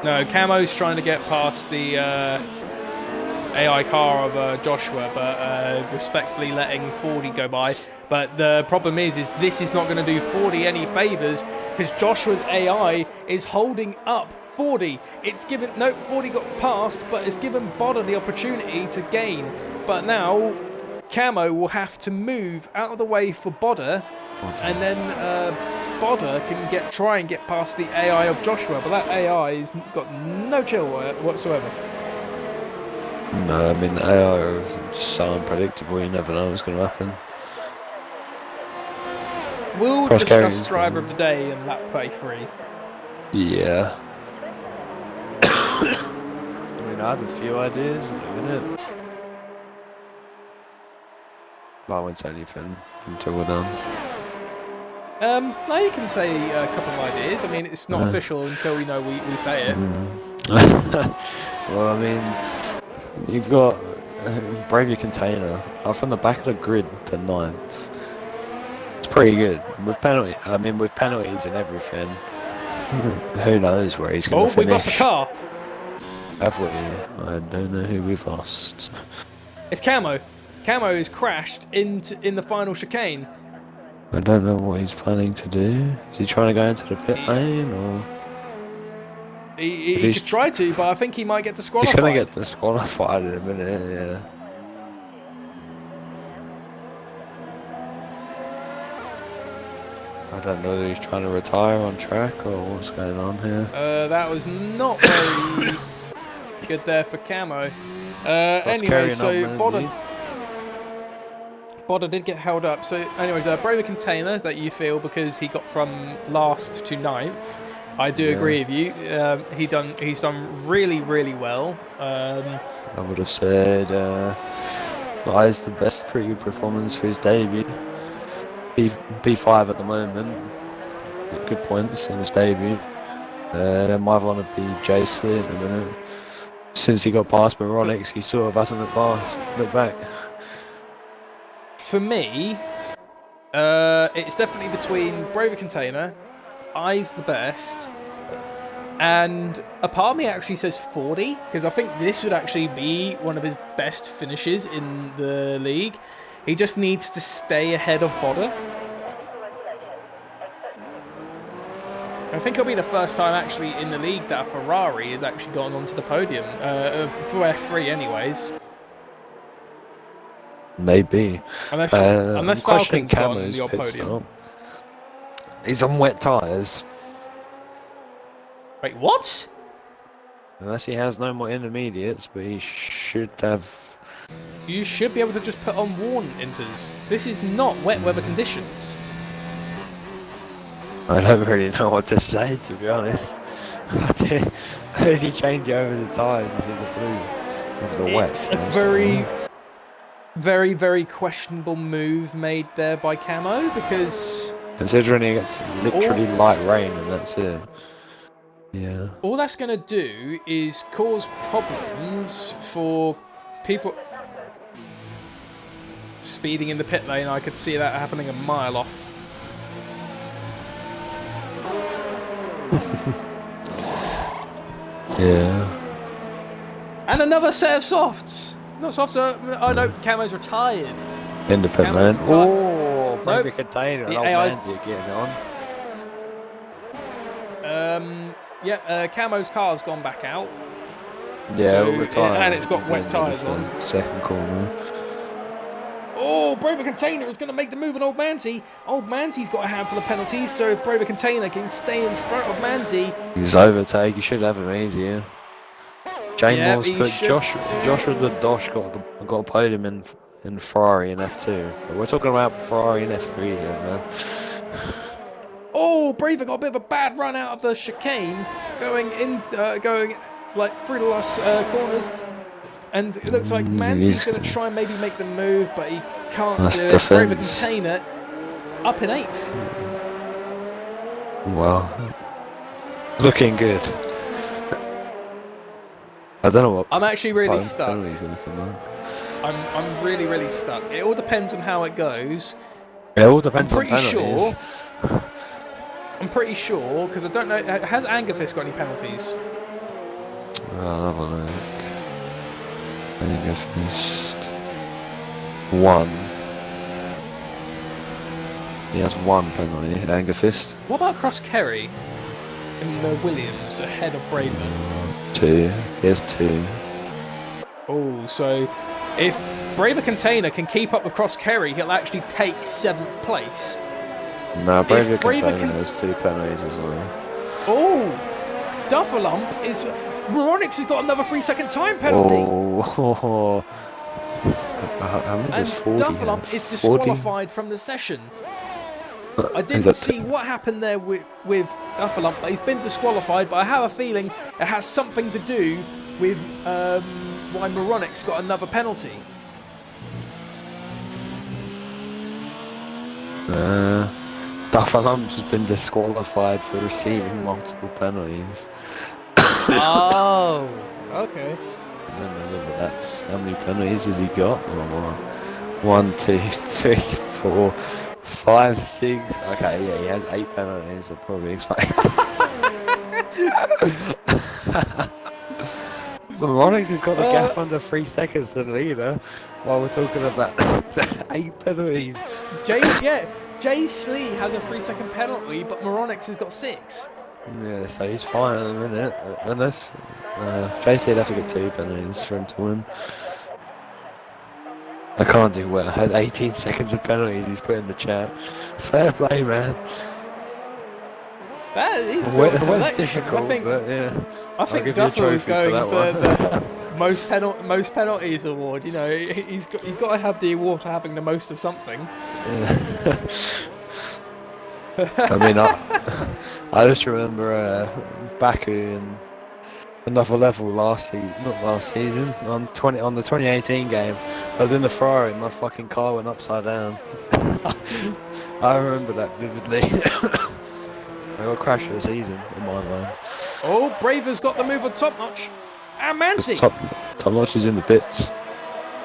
No, Camo's trying to get past the AI car of Joshua, but respectfully letting 40 go by. But the problem is this is not going to do 40 any favours because Joshua's AI is holding up 40. It's given 40 got past, but it's given Bodder the opportunity to gain. But now Camo will have to move out of the way for Bodder, and then Bodder can try and get past the AI of Joshua. But that AI has got no chill whatsoever. No, I mean the AI is just so unpredictable. You never know what's going to happen. We'll discuss driver of the day in lap 33. Yeah. I mean, I have a few ideas in a minute. But I won't say anything until we're done. No, you can say a couple of ideas. I mean, it's not official until we say it. Well, I mean, you've got Brave Your Container up from the back of the grid to 9th. It's pretty good with with penalties and everything. Who knows where he's going to finish? We've lost a car. Have we? I don't know who we've lost. It's Camo. Camo has crashed in the final chicane. I don't know what he's planning to do. Is he trying to go into the pit lane or? He could try to, but I think he might get disqualified. He's going to get disqualified in a minute, yeah. I don't know whether he's trying to retire on track or what's going on here. That was not very good there for Camo. Anyway, so Bodder did get held up. So anyways, Braver Container that you feel because he got from last to 9th. I do agree with you. He's done really, really well. I would have said that is the best pretty good performance for his debut. P5 at the moment. Good points in his debut. Then might want to be Jason in a minute. Since he got past Moronics, he sort of hasn't looked back. For me, it's definitely between Braver Container, Eyes the best, and a part of me actually says 40, because I think this would actually be one of his best finishes in the league. He just needs to stay ahead of Bodder. I think it'll be the first time actually in the league that a Ferrari has actually gotten onto the podium, for F3 anyways. Maybe. Unless Falcon's got on the odd podium. Stop. He's on wet tyres. Wait, what? Unless he has no more intermediates, but he should have. You should be able to just put on worn inters. This is not wet weather conditions. I don't really know what to say, to be honest. How does he change over the tyres instead of the blue? Over the wet. It's a very, very, very questionable move made there by Camo because... Considering he gets literally light rain and that's it. Yeah. All that's going to do is cause problems for people speeding in the pit lane. I could see that happening a mile off. Yeah. And another set of softs. Not softs. Oh no, Camo's retired. Independent. Oh, perfect container. The Old AI's man's getting on. Yeah, Camo's car's gone back out. Yeah, so, retired. And it's got wet tyres on. Second corner. Oh, Braver Container is going to make the move on Old Manzi. Old Manzi's got a handful of penalties, so if Braver Container can stay in front of Manzi... He's overtake, you should have him easier. Moore's put Joshua the Dosh got a podium in Ferrari in F2. But we're talking about Ferrari in F3 here, man. Oh, Braver got a bit of a bad run out of the chicane, going like through the last corners. And it looks like Manzi's going to try and maybe make the move, but he can't do it. Braver Container up in 8th. Well, looking good. I don't know what. I'm actually really stuck. I'm really, really stuck. It all depends on how it goes. It all depends on penalties. I'm pretty sure, because I don't know. Has Angerfist got any penalties? I'll have a look. Angerfist. 1. He has 1 penalty, Angerfist. What about Cross Kerry in the Williams ahead of Braver? 2. He has 2. Oh, so if Braver Container can keep up with Cross Kerry, he'll actually take 7th place. No, Braver Container has 2 penalties as well. Oh, Dufferlump is... Moronics has got another 3-second time penalty. Oh, and Dufferlump is disqualified from the session. I didn't see what happened there with Dufferlump, but he's been disqualified. But I have a feeling it has something to do with why Moronics got another penalty. Dufferlump's been disqualified for receiving multiple penalties. Oh, okay. I don't know whether that's how many penalties has he got or what. 1, 2, 3, 4, 5, 6. Okay, yeah, he has 8 penalties. I probably expect. Ronix has got the gap under 3 seconds to the leader while we're talking about 8 penalties. Jay Slee has a 3-second penalty, but Moronix has got 6. Yeah, so he's fine at the minute. Unless JC would have to get 2 penalties for him to win. I can't do well. I had 18 seconds of penalties he's put in the chat. Fair play, man. That is It's difficult, but yeah. I think Duffer was going for the most penalties award. You know, you've got to have the award for having the most of something. Yeah. I mean, I just remember Baku in another level not last season, on the 2018 game. I was in the Ferrari and my fucking car went upside down. I remember that vividly. I got crashed of the season in my mind. Oh, Braver's got the move on Top Notch. And Mancy. Top Notch is in the pits.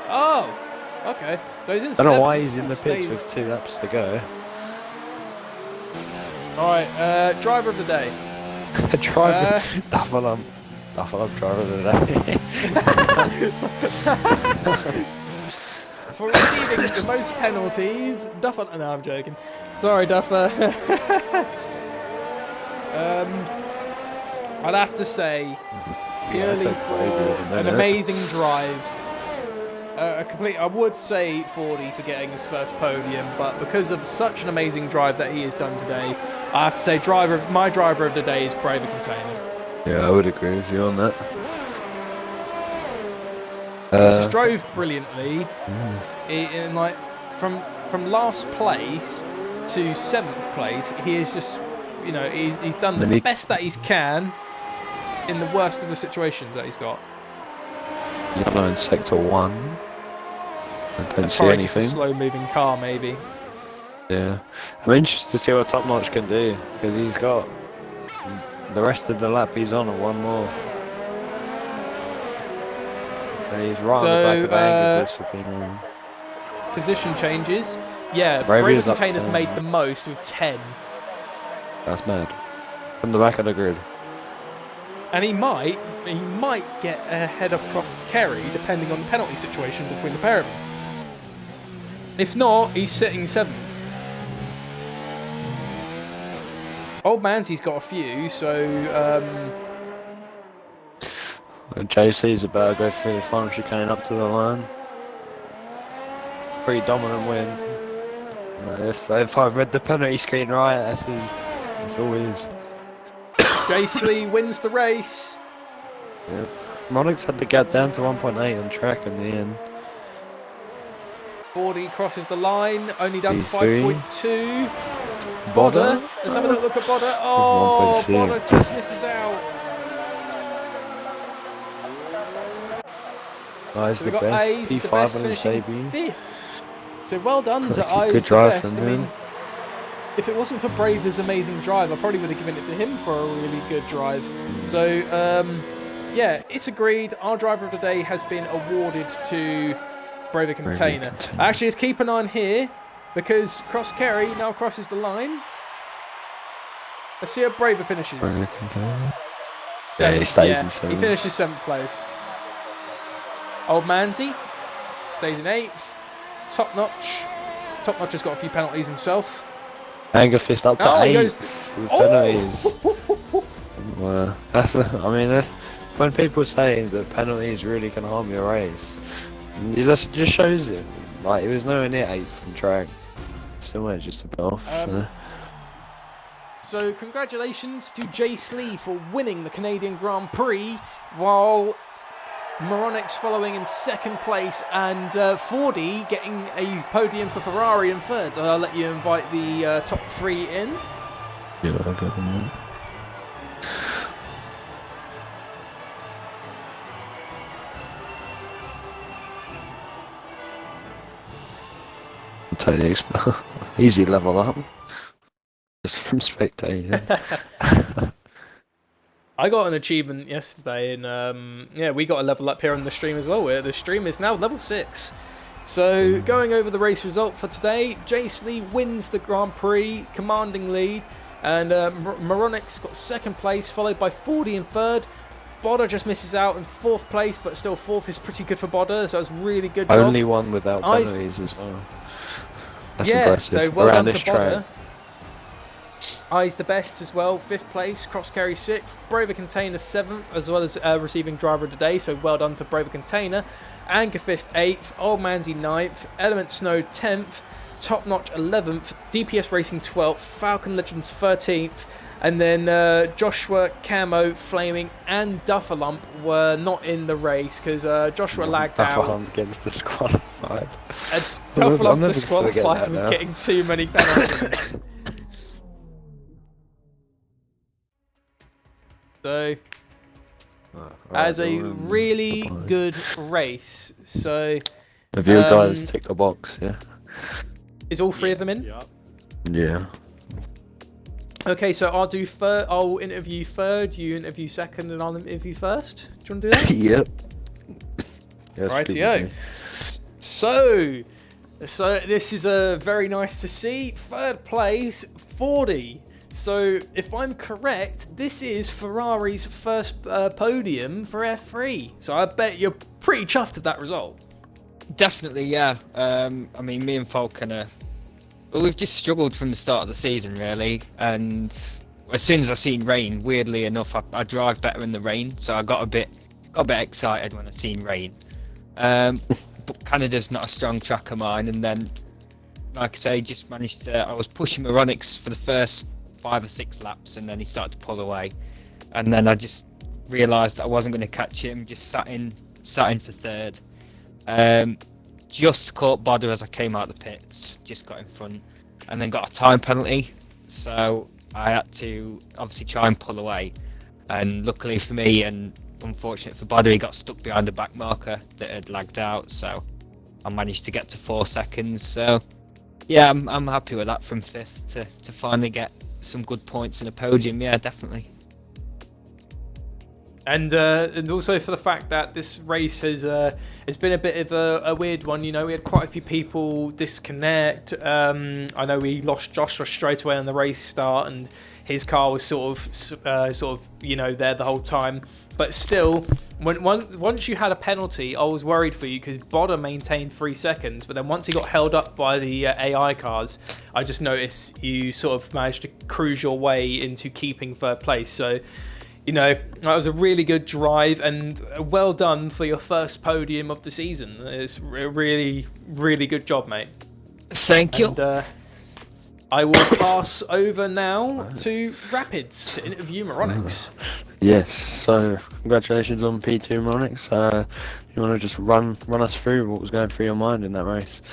Oh, okay. So he's in. I don't know why he's in the pits with 2 laps to go. Alright, driver of the day. Dufferlump driver of the day. For receiving the most penalties, Duffer. No, I'm joking. Sorry, Duffer. I'd have to say, purely for an amazing drive. I would say Fordy for getting his first podium, but because of such an amazing drive that he has done today, I have to say my driver of the day is Braver Container. Yeah, I would agree with you on that. He just drove brilliantly. In like from last place to 7th place, he is just, you know, he's done the best that he can in the worst of the situations that he's got. Yellow in sector 1. I don't see anything. Just a slow-moving car, maybe. Yeah, I'm interested to see what Top Notch can do, because he's got the rest of the lap he's on and 1 more. And he's right on the back of Angus for being on. Position changes. Yeah, Braver Container's made the most with 10. That's mad. From the back of the grid. And he might get ahead of Cross Kerry, depending on the penalty situation between the pair of them. If not, he's sitting 7th. Old Mansy's got a few, so JC's about to go through the final chicane up to the line. Pretty dominant win. If I've read the penalty screen right, that's all it is. JC wins the race. Yep. Monix had to get down to 1.8 on track in the end. Bordy crosses the line, only down to 5.2. Bodder. Let's have a look at Bodder. Oh, Bodder just misses out. Eyes So the we've got best. A's, the P5 best, on his finishing debut. 5th. So well done to That's a Eyes, good the drive best. from I him. mean, if it wasn't for Braver's amazing drive, I probably would have given it to him for a really good drive. So, yeah, it's agreed. Our driver of the day has been awarded to Braver Container. Actually, let's keep an eye on here, because Cross Kerry now crosses the line. Let's see how Braver finishes. Yeah, he stays in 7th. He finishes 7th place. Old Manzy stays in 8th. Top Notch. Top Notch has got a few penalties himself. Anger fist up to 8th with penalties. Well, that's when people say that penalties really can harm your race. It just shows it. Like, it was nowhere near 8th on track. Still went just a bit off. So congratulations to Jay Slee for winning the Canadian Grand Prix, while Moronix following in 2nd place, and Fordy getting a podium for Ferrari in 3rd. I'll let you invite the top 3 in. Yeah, I'll get them in. Totally easy level up. just from spectating. I got an achievement yesterday, and we got a level up here on the stream as well. Where the stream is now level 6. So going over the race result for today, Jace Lee wins the Grand Prix, commanding lead, and Moronics got 2nd place, followed by 40 in 3rd. Bodder just misses out in 4th place, but still 4th is pretty good for Bodder, so it's really good job. Only one without penalties as well. That's impressive. So well around done this to Bodder. track. Eyes the best as well, 5th place, Cross Carry 6th, Braver Container 7th, as well as receiving driver of the day, so well done to Braver Container. Angerfist 8th, Old Manzy 9th, Element Snow 10th, Top Notch 11th, DPS Racing 12th, Falcon Legends 13th, and then Joshua, Camo, Flaming, and Dufferlump were not in the race because Joshua lagged out. Dufferlump gets disqualified. Dufferlump disqualified with getting too many penalties. So, as a really good race. So, have you guys ticked the box? Yeah. Is all 3 of them in? Yeah. Okay, so I'll do third. I'll interview 3rd. You interview 2nd, and I'll interview 1st. Do you want to do that? Yep. Yes, Rightio. So this is very nice to see. 3rd place, 40. So, if I'm correct, this is Ferrari's first podium for F3. So I bet you're pretty chuffed with that result. Definitely, yeah. I mean, me and Falcon we've just struggled from the start of the season, really. And as soon as I seen rain, weirdly enough, I drive better in the rain. So I got a bit excited when I seen rain. But Canada's not a strong track of mine. And then, like I say, just managed to. I was pushing Moronics for the first 5 or 6 laps, and then he started to pull away, and then I just realised I wasn't going to catch him. Just sat in for 3rd. Just caught Bodder as I came out of the pits, just got in front, and then got a time penalty. So I had to obviously try and pull away, and luckily for me, and unfortunate for Bodder, he got stuck behind a back marker that had lagged out. So I managed to get to 4 seconds. So yeah, I'm happy with that from 5th to finally get some good points in a podium. Yeah, definitely. And also for the fact that this race has been a bit of a weird one. You know, we had quite a few people disconnect. I know we lost Joshua straight away on the race start, and his car was sort of there the whole time. But still, once you had a penalty, I was worried for you because Bodder maintained 3 seconds. But then once he got held up by the AI cars, I just noticed you sort of managed to cruise your way into keeping 3rd place. So, you know, that was a really good drive, and well done for your first podium of the season. It's a really, really good job, mate. Thank you. And, I will pass over now to Rapids to interview Moronics. Yes, so congratulations on P2 Moronics. You want to just run us through what was going through your mind in that race?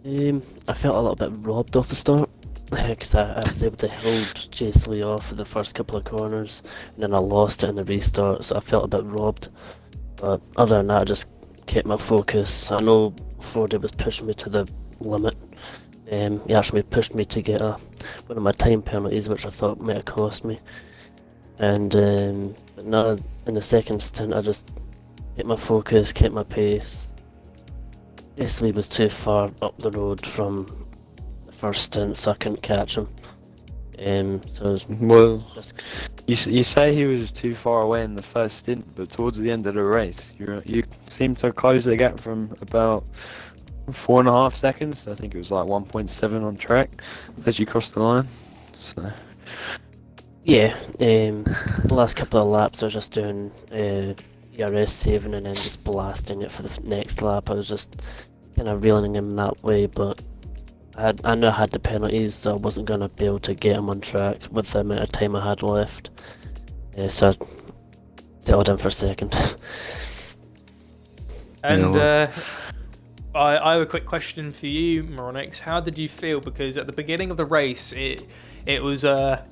I felt a little bit robbed off the start because I was able to hold Jace Lee off for the first couple of corners, and then I lost it in the restart, so I felt a bit robbed. But other than that, I just kept my focus. I know Fordy was pushing me to the limit. He actually pushed me to get one of my time penalties, which I thought might have cost me. And but now in the second stint, I just kept my focus, kept my pace. Jace was too far up the road from the first stint, so I couldn't catch him. You say he was too far away in the first stint, but towards the end of the race, you seem to close the gap from about 4.5 seconds. I think it was like 1.7 on track as you crossed the line. So. Yeah, the last couple of laps I was just doing ERS saving and then just blasting it for the next lap. I was just kind of reeling him that way, but I knew I had the penalties, so I wasn't going to be able to get him on track with the amount of time I had left. So I settled in for 2nd. And I have a quick question for you, Moronics. How did you feel? Because at the beginning of the race, it was a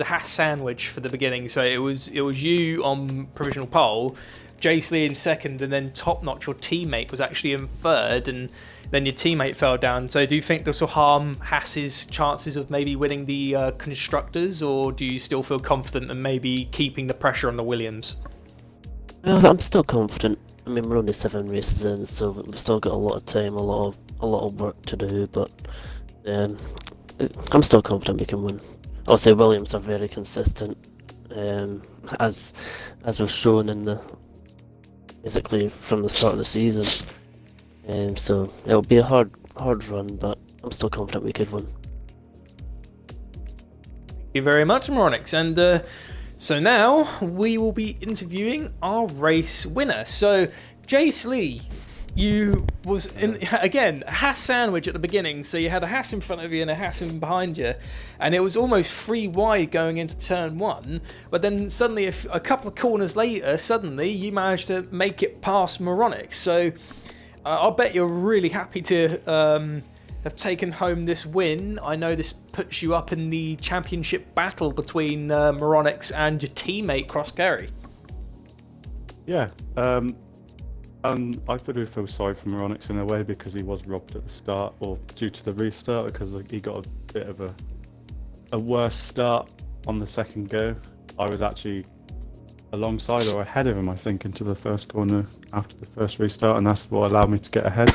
hash sandwich for the beginning. So it was you on provisional pole Jace Lee in second, and then Top Notch, your teammate, was actually in third, and then your teammate fell down. So do you think this will harm Haas's chances of maybe winning the Constructors, or do you still feel confident in maybe keeping the pressure on the Williams? Well, I'm still confident. I mean, we're only 7 races in, so we've still got a lot of time, a lot of work to do. But I'm still confident we can win. Obviously, Williams are very consistent, as we've shown in basically from the start of the season. So it'll be a hard run, but I'm still confident we could win. Thank you very much, Moronix. And so now we will be interviewing our race winner. So, Jace Lee, you was in again a Haas sandwich at the beginning. So you had a Haas in front of you and a Haas in behind you, and it was almost 3 wide going into turn 1. But then suddenly, a couple of corners later, suddenly you managed to make it past Moronix. So I'll bet you're really happy to have taken home this win. I know this puts you up in the championship battle between Moronix and your teammate Cross Kerry. Yeah, I do feel sorry for Moronix in a way, because he was robbed at the start, or due to the restart, because he got a bit of a worse start on the second go. I was actually alongside or ahead of him, I think, into the first corner after the first restart, and that's what allowed me to get ahead.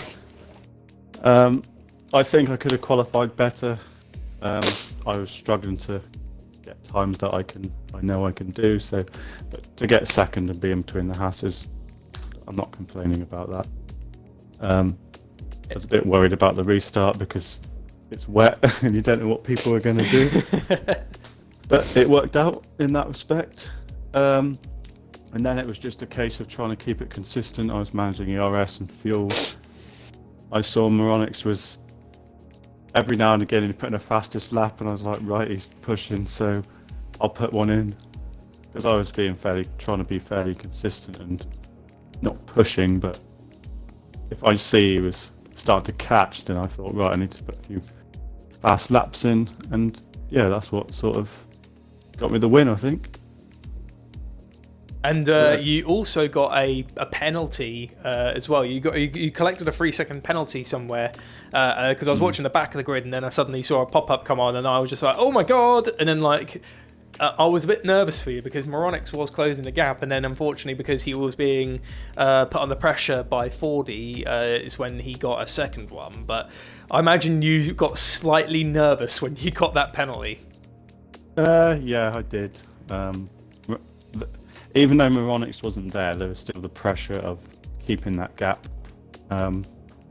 I think I could have qualified better. I was struggling to get times that I know I can do. So, but to get second and be in between the Haasses, I'm not complaining about that. I was a bit worried about the restart because it's wet and you don't know what people are going to do. But it worked out in that respect. And then it was just a case of trying to keep it consistent. I was managing ERS and fuel. I saw Moronix was every now and again he put in a fastest lap, and I was like, right, he's pushing, so I'll put one in, because I was trying to be fairly consistent and not pushing. But if I see he was starting to catch, then I thought, right, I need to put a few fast laps in, and yeah, that's what sort of got me the win, I think. And you also got a penalty as well. You collected a 3-second penalty somewhere, because I was watching the back of the grid, and then I suddenly saw a pop-up come on, and I was just like, oh my god. And then I was a bit nervous for you, because Moronix was closing the gap, and then unfortunately because he was being put under pressure by Fordy is when he got a second one. But I imagine you got slightly nervous when you got that penalty. Yeah, I did. Even though Moronix wasn't there was still the pressure of keeping that gap.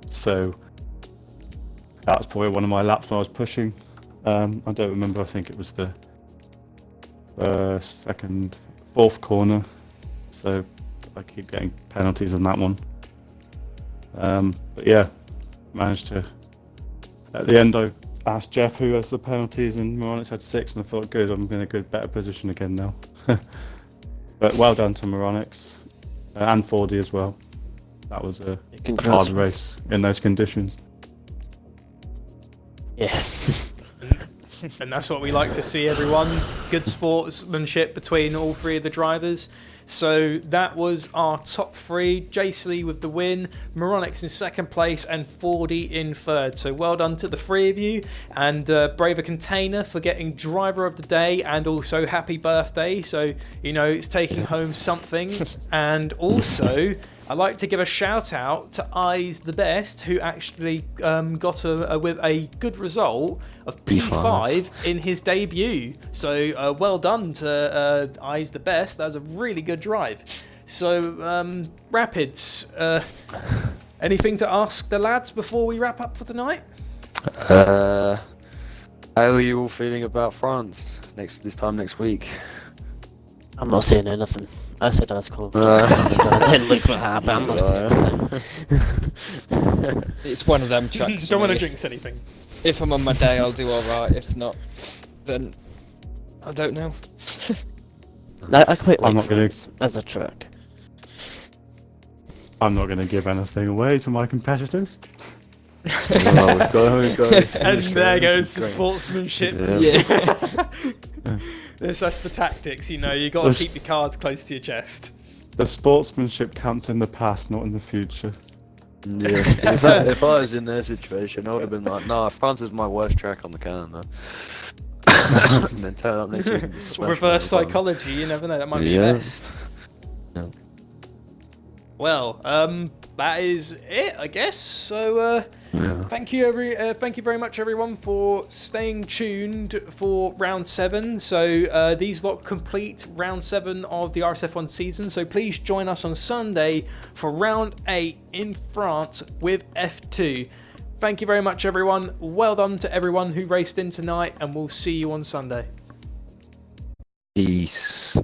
So that was probably one of my laps when I was pushing. I don't remember, I think it was the fourth corner. So I keep getting penalties on that one. But yeah, managed to... At the end I asked Jeff who has the penalties, and Moronix had 6, and I thought, good, I'm in a better position again now. But well done to Moronix and Fordy as well. That was a hard race in those conditions. Yeah. And that's what we like to see, everyone. Good sportsmanship between all 3 of the drivers. So that was our top 3. Jace Lee with the win, Moronix in second place, and Fordy in third. So well done to the 3 of you, and Braver Container for getting driver of the day, and also happy birthday. So, it's taking home something. And also, I'd like to give a shout out to Eyes the Best, who actually got with a good result of P5 in his debut. So well done to Eyes the Best. That was a really good drive. So Rapids, anything to ask the lads before we wrap up for tonight? How are you all feeling about France this time next week? I'm not saying anything. I said I was confident. Then look what happened. I'm not saying anything. It's one of them tracks. Don't want to jinx anything. If I'm on my day, I'll do alright. If not, then I don't know. I quite I'm like not gonna- France as a track. I'm not going to give anything away to my competitors. Oh, we've got And there goes the sportsmanship. Yeah. That's the tactics, you got to keep your cards close to your chest. The sportsmanship counts in the past, not in the future. Yes. If I was in their situation, I would have been like, "No, France is my worst track on the calendar." And then turn up next week and smash Reverse them. psychology, you never know. That might be Yeah. best. Yeah. Well, that is it, I guess. So, Yeah. thank you very much, everyone, for staying tuned for round 7. So, these lot complete round 7 of the RSF1 season. So, please join us on Sunday for round 8 in France with F2. Thank you very much, everyone. Well done to everyone who raced in tonight, and we'll see you on Sunday. Peace.